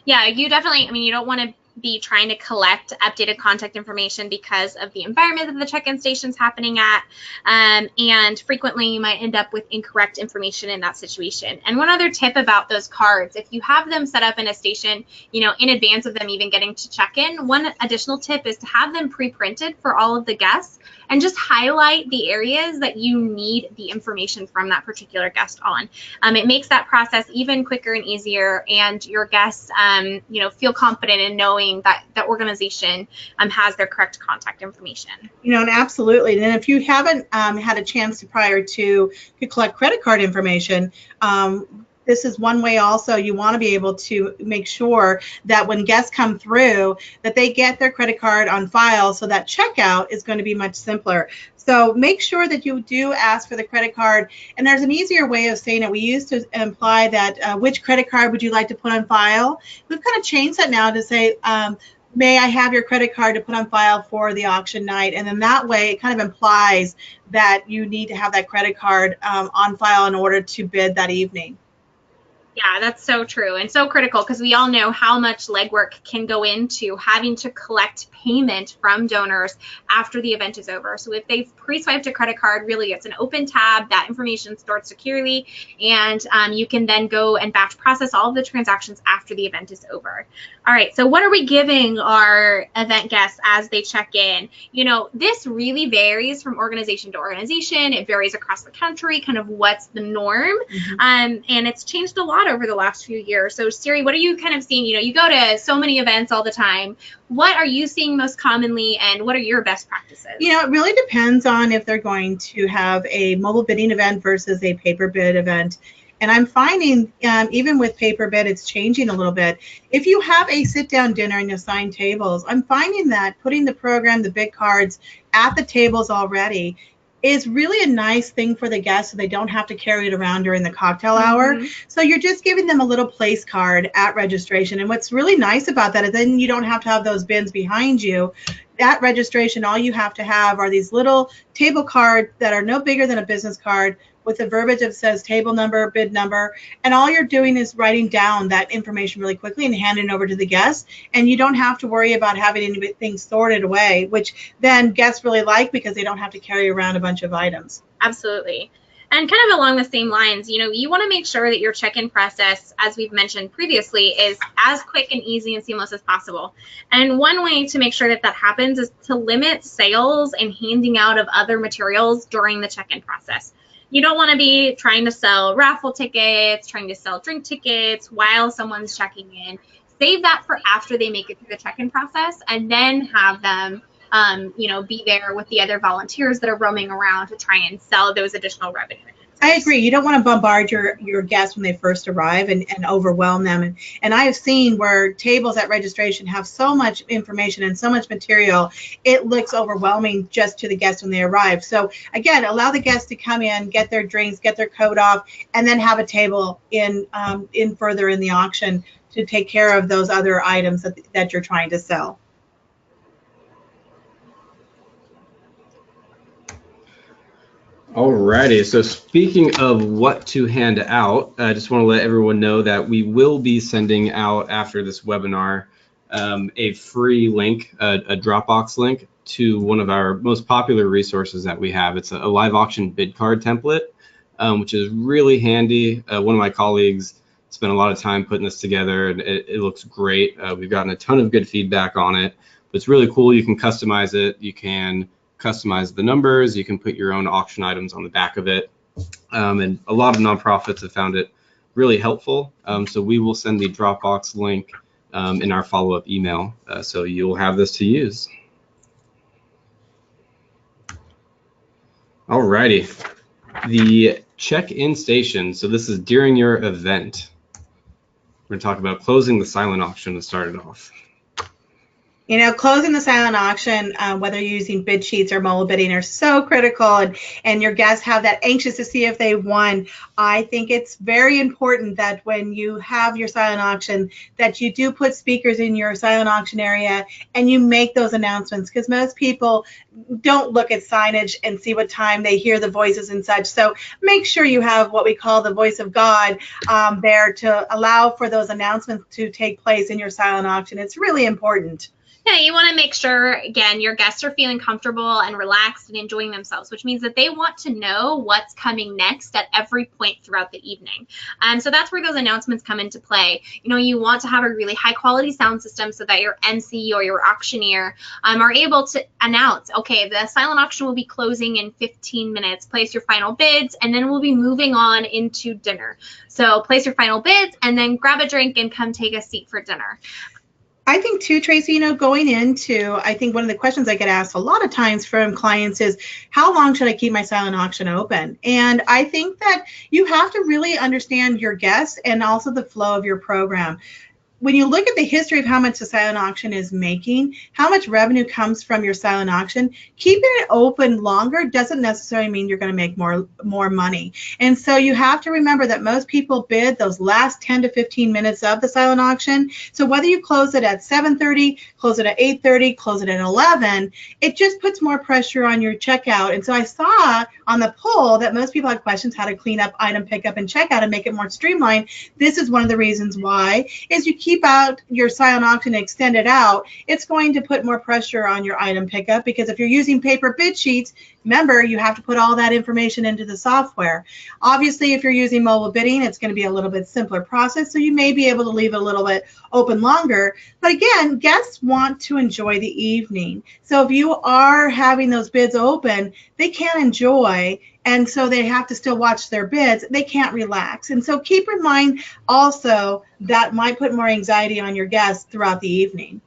Yeah, you definitely, you don't want to be trying to collect updated contact information because of the environment that the check-in station's happening at, and frequently you might end up with incorrect information in that situation. And one other tip about those cards, if you have them set up in a station, in advance of them even getting to check-in, one additional tip is to have them pre-printed for all of the guests and just highlight the areas that you need the information from that particular guest on. It makes that process even quicker and easier, and your guests, feel confident in knowing that that organization has their correct contact information. And absolutely. And if you haven't had a chance prior to collect credit card information, this is one way also you want to be able to make sure that when guests come through that they get their credit card on file, so that checkout is going to be much simpler. So make sure that you do ask for the credit card. And there's an easier way of saying it. We used to imply that which credit card would you like to put on file? We've kind of changed that now to say, may I have your credit card to put on file for the auction night? And then that way it kind of implies that you need to have that credit card on file in order to bid that evening. Yeah, that's so true and so critical, because we all know how much legwork can go into having to collect payment from donors after the event is over. So if they've pre-swiped a credit card, really it's an open tab, that information is stored securely, and you can then go and batch process all of the transactions after the event is over. All right, so what are we giving our event guests as they check in? This really varies from organization to organization. It varies across the country, kind of what's the norm, and it's changed a lot over the last few years. So Siri, what are you kind of seeing? You go to so many events all the time. What are you seeing most commonly, and what are your best practices? It really depends on if they're going to have a mobile bidding event versus a paper bid event. And I'm finding even with paper bid, it's changing a little bit. If you have a sit-down dinner and assigned tables, I'm finding that putting the program, the bid cards at the tables already is really a nice thing for the guests, so they don't have to carry it around during the cocktail hour. So you're just giving them a little place card at registration. And what's really nice about that is then you don't have to have those bins behind you. at registration, all you have to have are these little table cards that are no bigger than a business card with a verbiage that says table number, bid number, and all you're doing is writing down that information really quickly and handing it over to the guests, and you don't have to worry about having anything sorted away, which then guests really like because they don't have to carry around a bunch of items. Absolutely. And kind of along the same lines, you know, you want to make sure that your check-in process, as we've mentioned previously, is as quick and easy and seamless as possible. And one way to make sure that that happens is to limit sales and handing out of other materials during the check-in process. You don't want to be trying to sell raffle tickets, trying to sell drink tickets while someone's checking in. Save that for after they make it through the check-in process, and then have them you know, be there with the other volunteers that are roaming around to try and sell those additional revenue. I agree. You don't want to bombard your guests when they first arrive and overwhelm them. And I have seen where tables at registration have so much information and so much material, it looks overwhelming just to the guests when they arrive. So again, allow the guests to come in, get their drinks, get their coat off, and then have a table in further in the auction to take care of those other items that you're trying to sell. Alrighty, so speaking of what to hand out, I just want to let everyone know that we will be sending out after this webinar a free link, a Dropbox link to one of our most popular resources that we have. It's a live auction bid card template, which is really handy. One of my colleagues spent a lot of time putting this together, and it looks great. We've gotten a ton of good feedback on it. But it's really cool. You can customize it. You can customize the numbers. You can put your own auction items on the back of it. And a lot of nonprofits have found it really helpful. So we will send the Dropbox link in our follow-up email. So you'll have this to use. Alrighty, the check-in station. So this is during your event. We're going to talk about closing the silent auction to start it off. You know, closing the silent auction, whether you're using bid sheets or mobile bidding, are so critical, and your guests have that anxious to see if they won. I think it's very important that when you have your silent auction, that you do put speakers in your silent auction area and you make those announcements, because most people don't look at signage and see what time they hear the voices and such. So make sure you have what we call the voice of God there to allow for those announcements to take place in your silent auction. It's really important. Yeah, you want to make sure, again, your guests are feeling comfortable and relaxed and enjoying themselves, which means that they want to know what's coming next at every point throughout the evening. So that's where those announcements come into play. You know, you want to have a really high quality sound system so that your MC or your auctioneer are able to announce, okay, the silent auction will be closing in 15 minutes. Place your final bids, and then we'll be moving on into dinner. So place your final bids and then grab a drink and come take a seat for dinner. I think too, Tracy, you know, going into, I think one of the questions I get asked a lot of times from clients is, how long should I keep my silent auction open? And I think that you have to really understand your guests and also the flow of your program. When you look at the history of how much the silent auction is making, how much revenue comes from your silent auction, keeping it open longer doesn't necessarily mean you're going to make more money. And so you have to remember that most people bid those last 10 to 15 minutes of the silent auction. So whether you close it at 7:30, close it at 8:30, close it at 11, it just puts more pressure on your checkout. And so I saw on the poll that most people had questions how to clean up item pickup and checkout and make it more streamlined. This is one of the reasons why, is you keep out your silent auction and extend it out, it's going to put more pressure on your item pickup, because if you're using paper bid sheets, remember, you have to put all that information into the software. Obviously, if you're using mobile bidding, it's going to be a little bit simpler process, so you may be able to leave it a little bit open longer. But again, guests want to enjoy the evening. So if you are having those bids open, they can't enjoy, and so they have to still watch their bids. They can't relax. And so keep in mind also that might put more anxiety on your guests throughout the evening.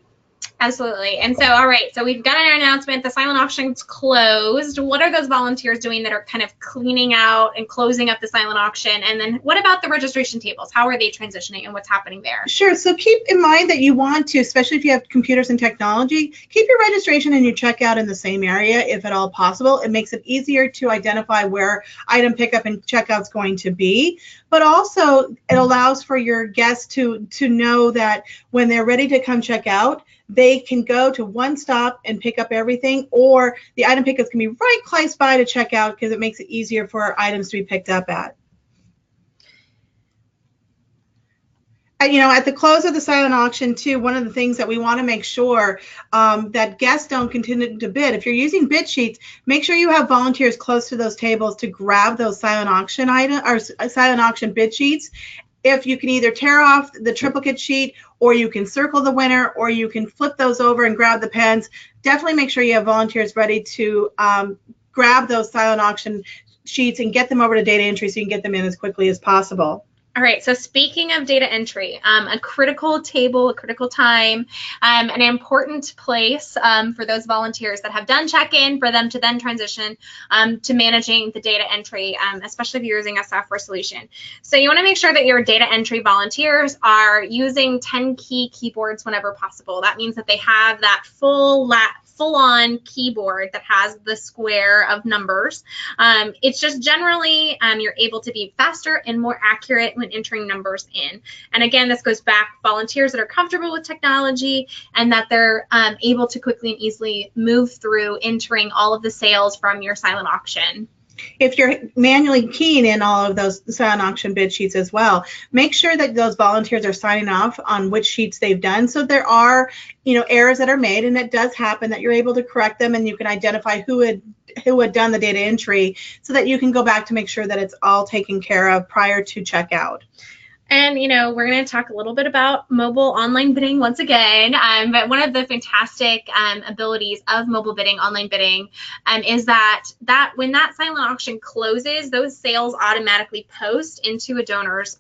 Absolutely. And so, all right, so we've got an announcement. The silent auction's closed. What are those volunteers doing that are kind of cleaning out and closing up the silent auction? And then what about the registration tables? How are they transitioning and what's happening there? Sure. So keep in mind that you want to, especially if you have computers and technology, keep your registration and your checkout in the same area if at all possible. It makes it easier to identify where item pickup and checkout is going to be. But also it allows for your guests to know that when they're ready to come check out, they can go to one stop and pick up everything, or the item pickups can be right close by to checkout because it makes it easier for our items to be picked up at. At the close of the silent auction, too, one of the things that we want to make sure that guests don't continue to bid. If you're using bid sheets, make sure you have volunteers close to those tables to grab those silent auction bid sheets. If you can either tear off the triplicate sheet, or you can circle the winner, or you can flip those over and grab the pens, definitely make sure you have volunteers ready to grab those silent auction sheets and get them over to data entry so you can get them in as quickly as possible. All right, so speaking of data entry, a critical table, a critical time, an important place for those volunteers that have done check-in for them to then transition to managing the data entry, especially if you're using a software solution. So you want to make sure that your data entry volunteers are using 10-key keyboards whenever possible. That means that they have that full-on keyboard that has the square of numbers. It's just generally you're able to be faster and more accurate when entering numbers in. And again, this goes back volunteers that are comfortable with technology and that they're able to quickly and easily move through entering all of the sales from your silent auction. If you're manually keying in all of those silent auction bid sheets as well, make sure that those volunteers are signing off on which sheets they've done. So there are, errors that are made, and it does happen, that you're able to correct them and you can identify who had done the data entry so that you can go back to make sure that it's all taken care of prior to checkout. And, we're going to talk a little bit about mobile online bidding once again. But one of the fantastic abilities of mobile bidding, online bidding, is that when that silent auction closes, those sales automatically post into a donor's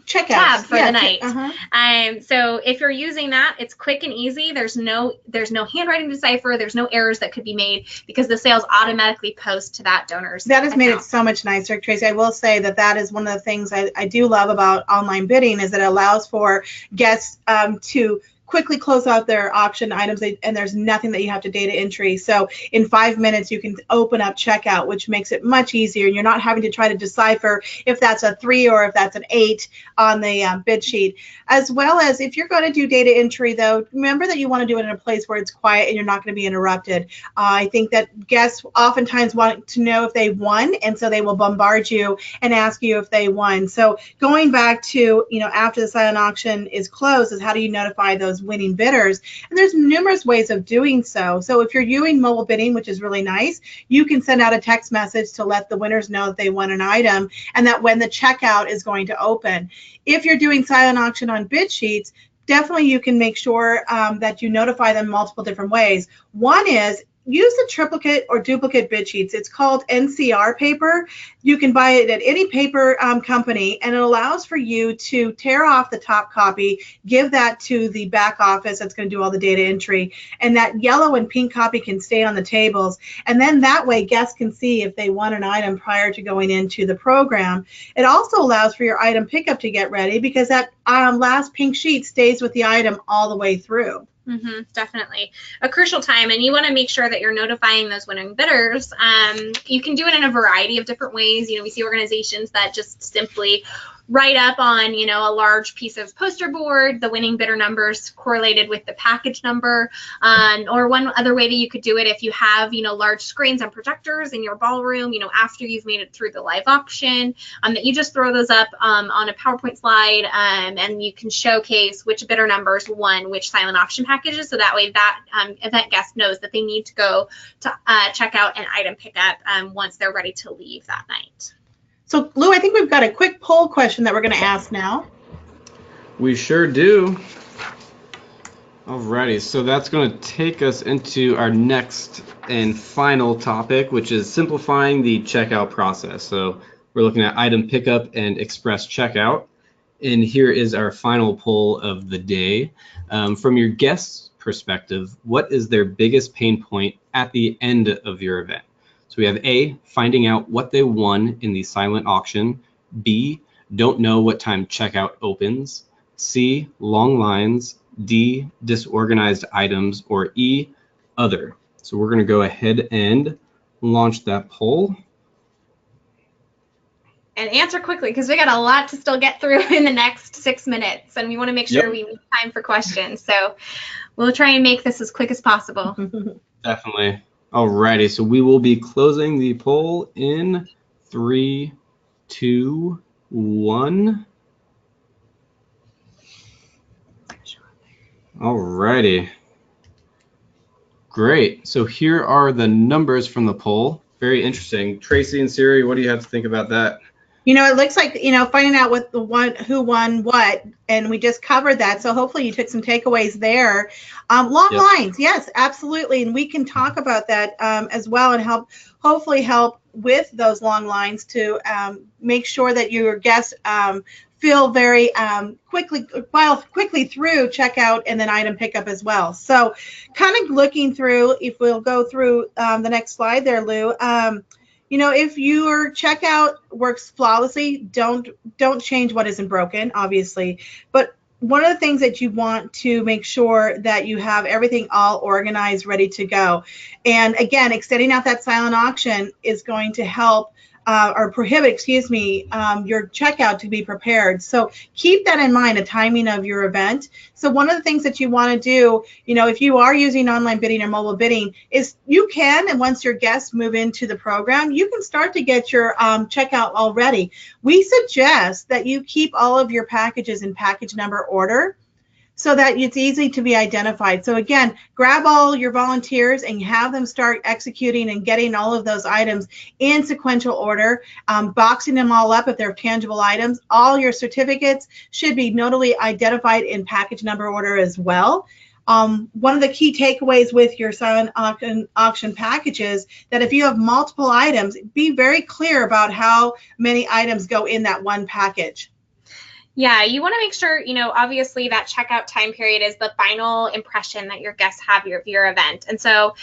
checkout tab for the night. Uh-huh. So if you're using that, it's quick and easy. There's no handwriting to decipher. There's no errors that could be made because the sales automatically post to that donor's That has account. made it so much nicer, Tracy. I will say that is one of the things I do love about online bidding, is that it allows for guests to quickly close out their auction items, and there's nothing that you have to data entry. So in 5 minutes, you can open up checkout, which makes it much easier. And you're not having to try to decipher if that's a 3 or if that's an 8 on the bid sheet. As well as if you're going to do data entry, though, remember that you want to do it in a place where it's quiet and you're not going to be interrupted. I think that guests oftentimes want to know if they won, and so they will bombard you and ask you if they won. So going back to, after the silent auction is closed, is how do you notify those winning bidders? And there's numerous ways of doing so. So if you're doing mobile bidding, which is really nice, you can send out a text message to let the winners know that they won an item and that when the checkout is going to open. If you're doing silent auction on bid sheets, definitely you can make sure that you notify them multiple different ways. One is use the triplicate or duplicate bid sheets. It's called NCR paper. You can buy it at any paper company, and it allows for you to tear off the top copy, give that to the back office that's going to do all the data entry, and that yellow and pink copy can stay on the tables. And then that way guests can see if they won an item prior to going into the program. It also allows for your item pickup to get ready, because that last pink sheet stays with the item all the way through. Definitely a crucial time, and you want to make sure that you're notifying those winning bidders. You can do it in a variety of different ways. We see organizations that just simply write up on, a large piece of poster board, the winning bidder numbers correlated with the package number. Or one other way that you could do it, if you have, large screens and projectors in your ballroom, after you've made it through the live auction, that you just throw those up on a PowerPoint slide, and you can showcase which bidder numbers won which silent auction packages. So that way that event guest knows that they need to go to check out an item pickup once they're ready to leave that night. So, Lou, I think we've got a quick poll question that we're going to ask now. We sure do. Alrighty, so that's going to take us into our next and final topic, which is simplifying the checkout process. So we're looking at item pickup and express checkout. And here is our final poll of the day. From your guest's perspective, what is their biggest pain point at the end of your event? So we have A, finding out what they won in the silent auction. B, don't know what time checkout opens. C, long lines. D, disorganized items. Or E, other. So we're going to go ahead and launch that poll. answer quickly because we got a lot to still get through in the next 6 minutes, and we want to make sure we leave time for questions. So we'll try and make this as quick as possible. Definitely. Alrighty, so we will be closing the poll in 3, 2, 1. Alrighty. Great. So here are the numbers from the poll. Very interesting. Tracy and Siri, what do you have to think about that? You know, it looks like, you know, finding out what who won what, and we just covered that. So hopefully you took some takeaways there. Long lines, yes, absolutely. And we can talk about that as well and hopefully help with those long lines to make sure that your guests feel very quickly through checkout and then item pickup as well. So kind of looking through, if we'll go through the next slide there, Lou. You know, if your checkout works flawlessly, don't change what isn't broken, obviously. But one of the things that you want to make sure that you have everything all organized, ready to go. And again, extending out that silent auction is going to help or prohibit, your checkout to be prepared. So keep that in mind, the timing of your event. So one of the things that you want to do, you know, if you are using online bidding or mobile bidding, is you can, and once your guests move into the program, you can start to get your checkout all ready. We suggest that you keep all of your packages in package number order, so that it's easy to be identified. So again, grab all your volunteers and have them start executing and getting all of those items in sequential order, boxing them all up if they're tangible items. All your certificates should be notably identified in package number order as well. One of the key takeaways with your silent auction packages, that if you have multiple items, be very clear about how many items go in that one package. Yeah, you want to make sure, you know, obviously that checkout time period is the final impression that your guests have of your event. And so,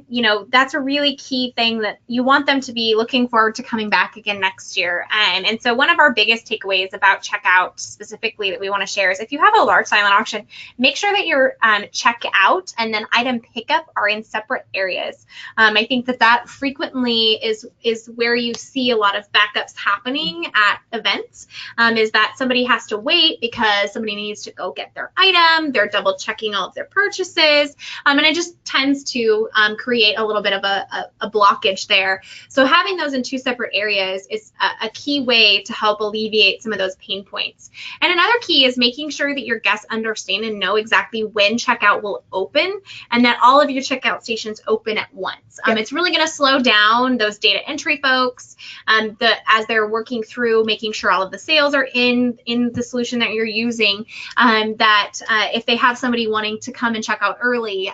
you know, that's a really key thing that you want them to be looking forward to coming back again next year. And so one of our biggest takeaways about checkout specifically that we want to share is if you have a large silent auction, make sure that your checkout and then item pickup are in separate areas. I think that frequently is where you see a lot of backups happening at events, is that somebody has to wait because somebody needs to go get their item, they're double checking all of their purchases, and it just tends to create a little bit of a blockage there. So having those in two separate areas is a key way to help alleviate some of those pain points. And another key is making sure that your guests understand and know exactly when checkout will open, and that all of your checkout stations open at once. It's really going to slow down those data entry folks as they're working through making sure all of the sales are in the solution that you're using, that if they have somebody wanting to come and check out early,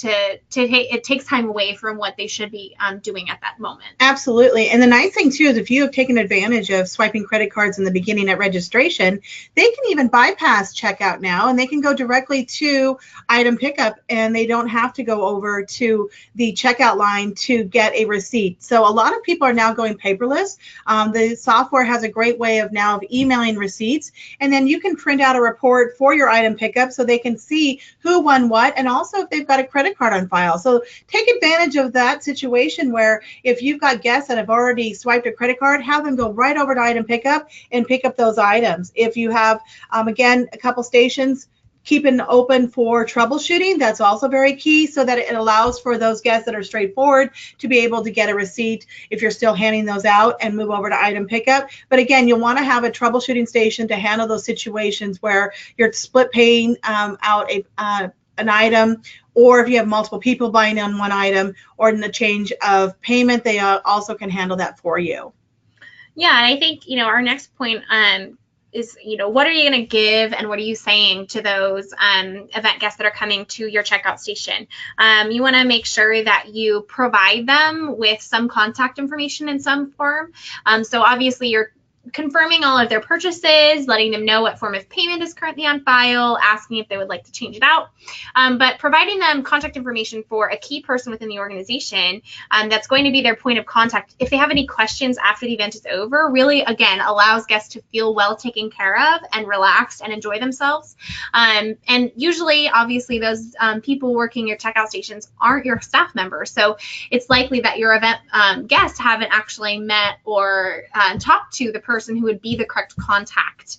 it takes time away from what they should be doing at that moment. Absolutely. And the nice thing too is if you have taken advantage of swiping credit cards in the beginning at registration, they can even bypass checkout now, and they can go directly to item pickup, and they don't have to go over to the checkout line to get a receipt. So a lot of people are now going paperless. The software has a great way of now emailing receipts, and then you can print out a report for your item pickup so they can see who won what, and also if they've got a credit card on file. So take advantage of that situation where if you've got guests that have already swiped a credit card, have them go right over to item pickup and pick up those items. If you have, again, a couple stations, keep it open for troubleshooting. That's also very key, so that it allows for those guests that are straightforward to be able to get a receipt if you're still handing those out and move over to item pickup. But again, you'll want to have a troubleshooting station to handle those situations where you're split paying out an item, or if you have multiple people buying on one item, or in the change of payment, they also can handle that for you. Yeah, and I think, you know, our next point is, you know, what are you going to give and what are you saying to those event guests that are coming to your checkout station? You want to make sure that you provide them with some contact information in some form. So obviously confirming all of their purchases, letting them know what form of payment is currently on file, asking if they would like to change it out, but providing them contact information for a key person within the organization that's going to be their point of contact. If they have any questions after the event is over, really, again, allows guests to feel well taken care of and relaxed and enjoy themselves. And usually, obviously, those people working your checkout stations aren't your staff members. So it's likely that your event guests haven't actually met or talked to the person who would be the correct contact.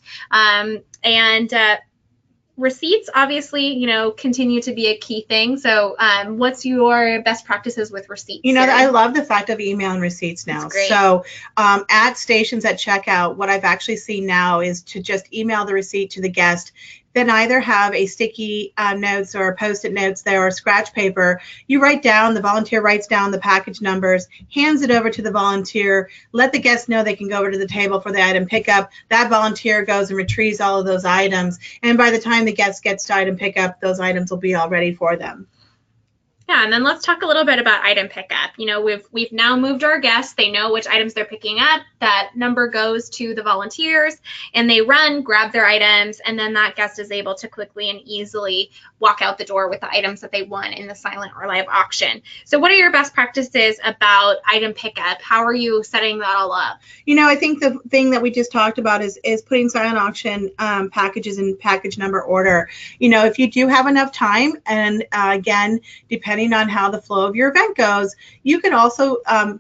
Receipts, obviously, continue to be a key thing. So what's your best practices with receipts? I love the fact of emailing receipts now. So at stations at checkout, what I've actually seen now is to just email the receipt to the guest, then either have a sticky notes or Post-it notes there or scratch paper. You write down, the volunteer writes down the package numbers, hands it over to the volunteer, let the guests know they can go over to the table for the item pickup. That volunteer goes and retrieves all of those items. And by the time the guest gets to item pickup, those items will be all ready for them. Yeah, and then let's talk a little bit about item pickup. We've now moved our guests. They know which items they're picking up. That number goes to the volunteers, and they run, grab their items, and then that guest is able to quickly and easily walk out the door with the items that they won in the silent or live auction. So what are your best practices about item pickup? How are you setting that all up? I think the thing that we just talked about is putting silent auction packages in package number order. If you do have enough time, and again, depending on how the flow of your event goes, you can also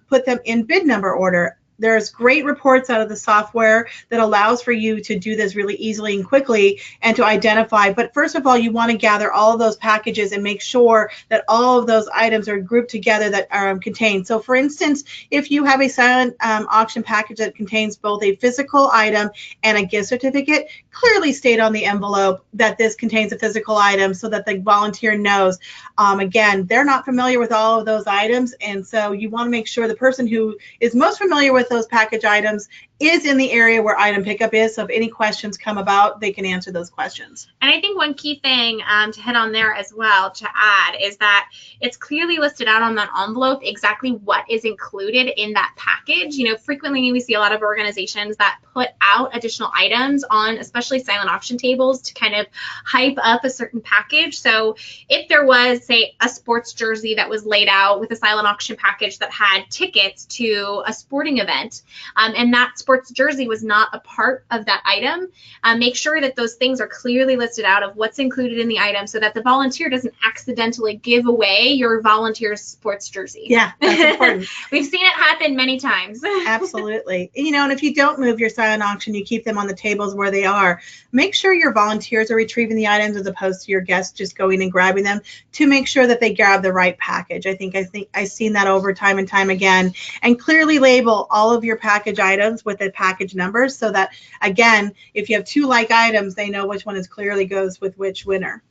put them in bid number order. There's great reports out of the software that allows for you to do this really easily and quickly and to identify. But first of all, you want to gather all of those packages and make sure that all of those items are grouped together that are contained. So for instance, if you have a silent auction package that contains both a physical item and a gift certificate, clearly state on the envelope that this contains a physical item so that the volunteer knows. Again, they're not familiar with all of those items, and so you want to make sure the person who is most familiar with those package items is in the area where item pickup is. So if any questions come about, they can answer those questions. And I think one key thing to hit on there as well to add is that it's clearly listed out on that envelope exactly what is included in that package. Frequently we see a lot of organizations that put out additional items on especially silent auction tables to kind of hype up a certain package. So if there was, say, a sports jersey that was laid out with a silent auction package that had tickets to a sporting event, and that sports jersey was not a part of that item, make sure that those things are clearly listed out of what's included in the item so that the volunteer doesn't accidentally give away your volunteer's sports jersey. Yeah, that's important. We've seen it happen many times. Absolutely. And if you don't move your silent auction, you keep them on the tables where they are, make sure your volunteers are retrieving the items as opposed to your guests just going and grabbing them to make sure that they grab the right package. I think I've seen that over time and time again. And clearly label all of your package items with the package numbers so that, again, if you have two like items, they know which one is clearly goes with which winner.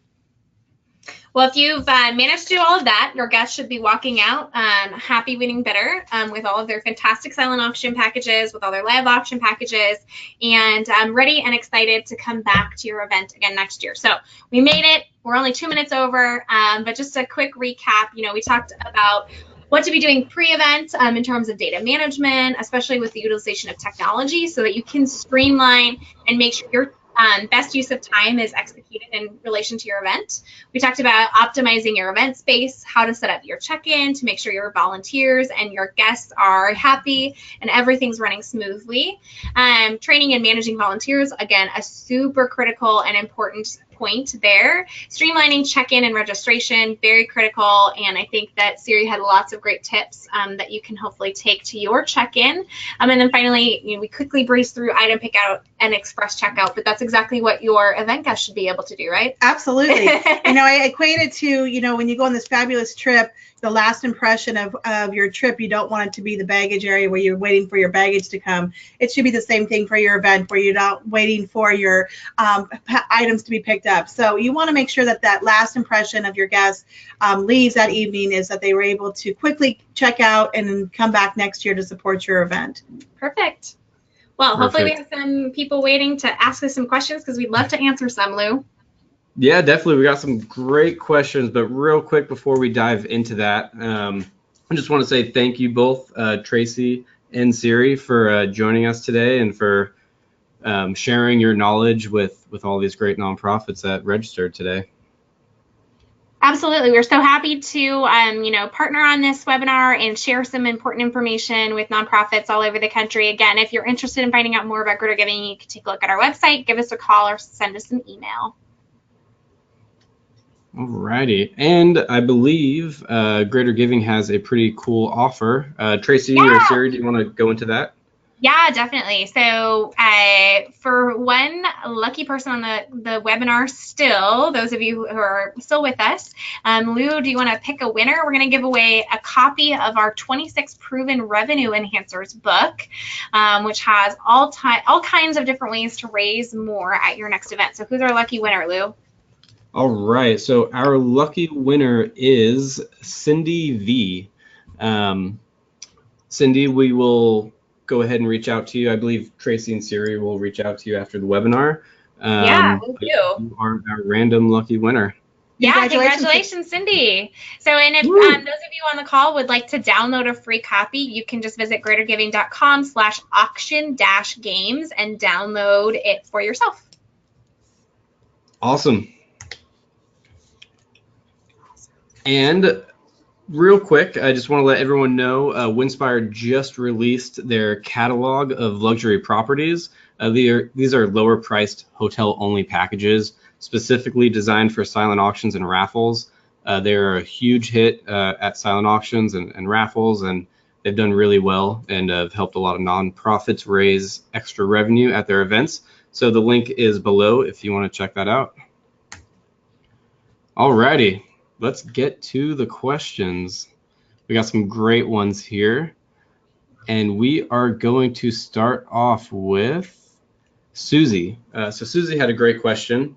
Well, if you've managed to do all of that, your guests should be walking out happy, winning better with all of their fantastic silent auction packages, with all their live auction packages, and ready and excited to come back to your event again next year. So we made it. We're only 2 minutes over, but just a quick recap. We talked about what to be doing pre-event in terms of data management, especially with the utilization of technology so that you can streamline and make sure your best use of time is executed in relation to your event. We talked about optimizing your event space, how to set up your check-in to make sure your volunteers and your guests are happy and everything's running smoothly. Training and managing volunteers, again, a super critical and important point there. Streamlining check-in and registration, very critical, and I think that Siri had lots of great tips that you can hopefully take to your check-in. And then finally, we quickly breeze through item pickout and express checkout, but that's exactly what your event guests should be able to do, right? Absolutely. I equate it to, when you go on this fabulous trip, the last impression of your trip, you don't want it to be the baggage area where you're waiting for your baggage to come. It should be the same thing for your event where you're not waiting for your items to be picked up. So you want to make sure that that last impression of your guests leaves that evening is that they were able to quickly check out and then come back next year to support your event. Perfect. Well, hopefully we have some people waiting to ask us some questions because we'd love to answer some, Lou. Yeah, definitely. We got some great questions, but real quick before we dive into that, I just want to say thank you both, Tracy and Siri for joining us today and for sharing your knowledge with all these great nonprofits that registered today. Absolutely. We're so happy to, partner on this webinar and share some important information with nonprofits all over the country. Again, if you're interested in finding out more about Greater Giving, you can take a look at our website, give us a call, or send us an email. Alrighty, and I believe Greater Giving has a pretty cool offer. Tracy or Siri, do you want to go into that? Yeah, definitely. So for one lucky person on the webinar still, those of you who are still with us, Lou, do you want to pick a winner? We're going to give away a copy of our 26 Proven Revenue Enhancers book, which has all kinds of different ways to raise more at your next event. So who's our lucky winner, Lou? All right, so our lucky winner is Cindy V. Cindy, we will go ahead and reach out to you. I believe Tracy and Siri will reach out to you after the webinar. Yeah, we'll do. You are our random lucky winner. Yeah, congratulations, Cindy. So, and if those of you on the call would like to download a free copy, you can just visit greatergiving.com/auction-games and download it for yourself. Awesome. And real quick, I just want to let everyone know Winspire just released their catalog of luxury properties. These are lower priced hotel only packages specifically designed for silent auctions and raffles. They're a huge hit at silent auctions and raffles, and they've done really well and have helped a lot of nonprofits raise extra revenue at their events. So the link is below if you want to check that out. Alrighty. Let's get to the questions. We got some great ones here. And we are going to start off with Susie. So Susie had a great question,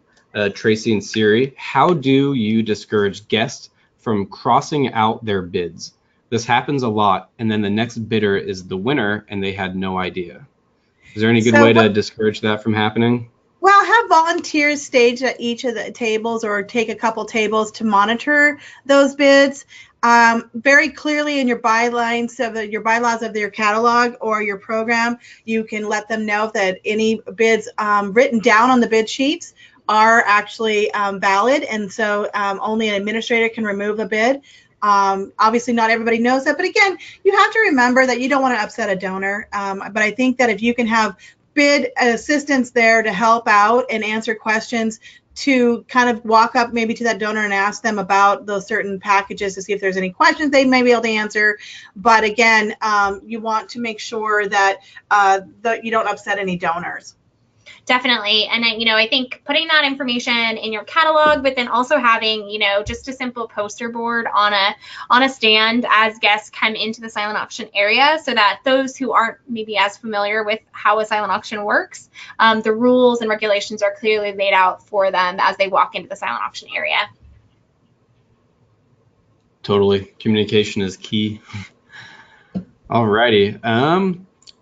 Tracy and Siri. How do you discourage guests from crossing out their bids? This happens a lot, and then the next bidder is the winner, and they had no idea. Is there any good way to discourage that from happening? Well, have volunteers stage at each of the tables or take a couple tables to monitor those bids. Very clearly in your bylaws of your catalog or your program, you can let them know that any bids written down on the bid sheets are actually valid, and so only an administrator can remove a bid. Obviously, not everybody knows that, but again, you have to remember that you don't want to upset a donor. But I think that if you can have bid assistants there to help out and answer questions, to kind of walk up maybe to that donor and ask them about those certain packages to see if there's any questions they may be able to answer. But again, you want to make sure that you don't upset any donors. Definitely. And I think putting that information in your catalog, but then also having, just a simple poster board on a stand as guests come into the silent auction area, so that those who aren't maybe as familiar with how a silent auction works, the rules and regulations are clearly laid out for them as they walk into the silent auction area. Totally. Communication is key. All righty.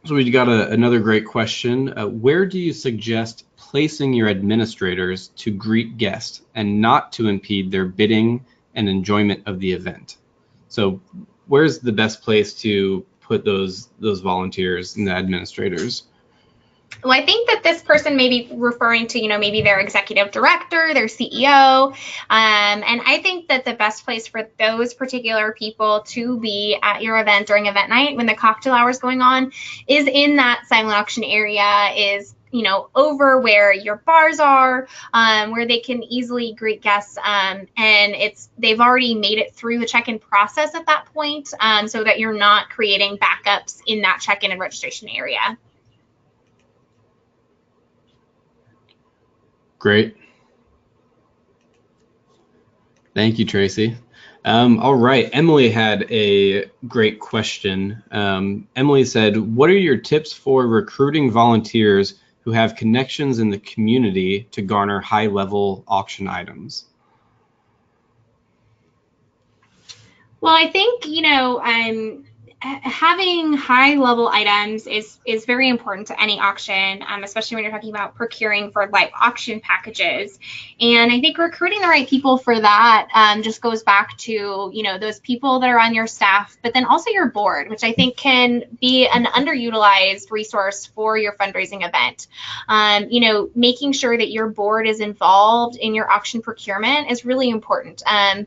So we got another great question. Where do you suggest placing your administrators to greet guests and not to impede their bidding and enjoyment of the event? So where's the best place to put those volunteers and the administrators? Well, I think that this person may be referring to, maybe their executive director, their CEO. And I think that the best place for those particular people to be at your event during event night when the cocktail hour is going on is in that silent auction area, is over where your bars are, where they can easily greet guests, and they've already made it through the check-in process at that point, so that you're not creating backups in that check-in and registration area. Great. Thank you, Tracy. All right, Emily had a great question. Emily said, what are your tips for recruiting volunteers who have connections in the community to garner high-level auction items? Well, I think, having high level items is very important to any auction, especially when you're talking about procuring for live auction packages. And I think recruiting the right people for that just goes back to, you know, those people that are on your staff, but then also your board, which I think can be an underutilized resource for your fundraising event. You know, making sure that your board is involved in your auction procurement is really important. And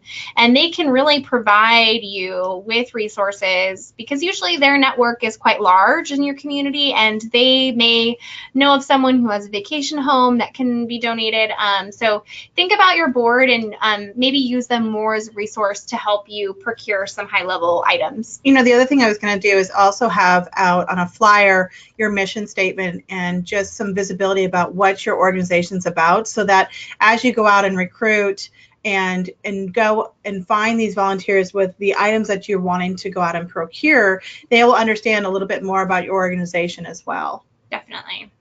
they can really provide you with resources, because usually their network is quite large in your community, and they may know of someone who has a vacation home that can be donated. So think about your board and maybe use them more as a resource to help you procure some high-level items. You know, the other thing I was going to do is also have out on a flyer your mission statement and just some visibility about what your organization's about, so that as you go out and recruit and go and find these volunteers with the items that you're wanting to go out and procure, they will understand a little bit more about your organization as well. Definitely.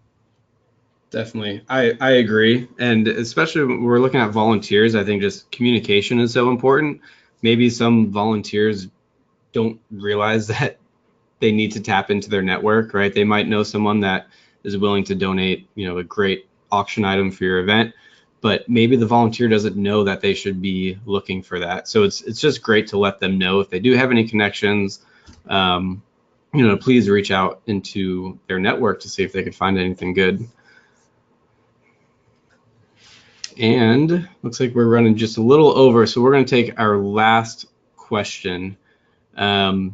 Definitely. I agree. And especially when we're looking at volunteers, I think just communication is so important. Maybe some volunteers don't realize that they need to tap into their network, right? They might know someone that is willing to donate, you know, a great auction item for your event, but maybe the volunteer doesn't know that they should be looking for that. So it's just great to let them know if they do have any connections. You know, please reach out into their network to see if they could find anything good. And looks like we're running just a little over, so we're going to take our last question. The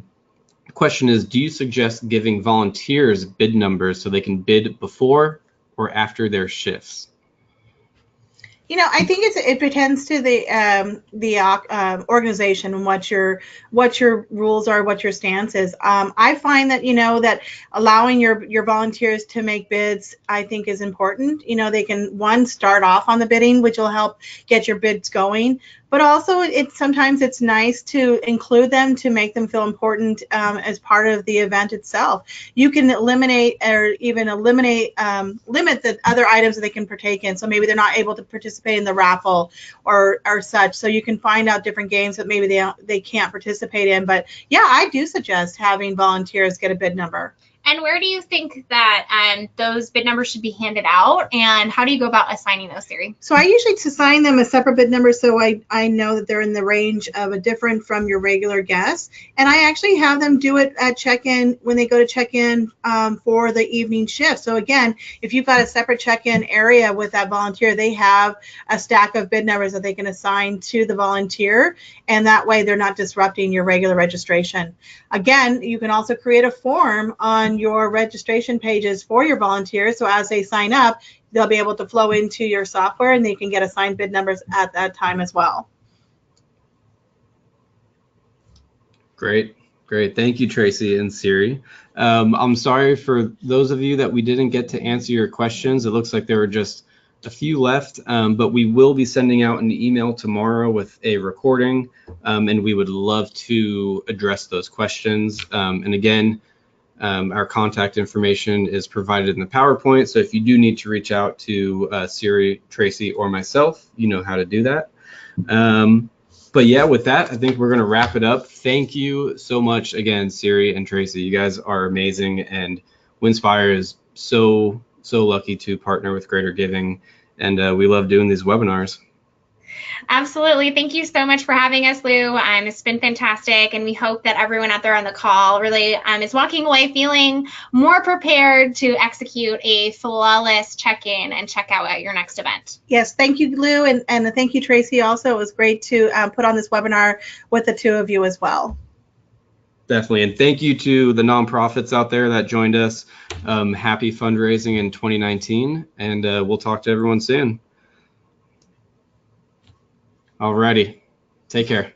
question is, do you suggest giving volunteers bid numbers so they can bid before or after their shifts? You know, I think it pertains to the organization and what your rules are, what your stance is. I find that, you know, that allowing your volunteers to make bids, I think, is important. You know, they can, one, start off on the bidding, which will help get your bids going. But also, sometimes it's nice to include them to make them feel important as part of the event itself. You can eliminate or even limit the other items that they can partake in. So maybe they're not able to participate in the raffle or such. So you can find out different games that maybe they can't participate in. But yeah, I do suggest having volunteers get a bid number. And where do you think that those bid numbers should be handed out, and how do you go about assigning those, Siri? So I usually assign them a separate bid number, so I know that they're in the range of a different from your regular guest. And I actually have them do it at check-in when they go to check-in for the evening shift. So again, if you've got a separate check-in area with that volunteer, they have a stack of bid numbers that they can assign to the volunteer, and that way they're not disrupting your regular registration. Again, you can also create a form on your registration pages for your volunteers, so as they sign up, they'll be able to flow into your software and they can get assigned bid numbers at that time as well. Great. Thank you, Tracy and Siri. I'm sorry for those of you that we didn't get to answer your questions. It looks like there were just a few left, but we will be sending out an email tomorrow with a recording, and we would love to address those questions. And again, our contact information is provided in the PowerPoint, so if you do need to reach out to Siri, Tracy, or myself, you know how to do that. But yeah, with that, I think we're going to wrap it up. Thank you so much again, Siri and Tracy. You guys are amazing, and Winspire is so lucky to partner with Greater Giving, and we love doing these webinars. Absolutely. Thank you so much for having us, Lou. It's been fantastic, and we hope that everyone out there on the call really is walking away feeling more prepared to execute a flawless check-in and check-out at your next event. Yes, thank you, Lou, and thank you, Tracy. Also, it was great to put on this webinar with the two of you as well. Definitely, and thank you to the nonprofits out there that joined us. Happy fundraising in 2019, and we'll talk to everyone soon. Alrighty, take care.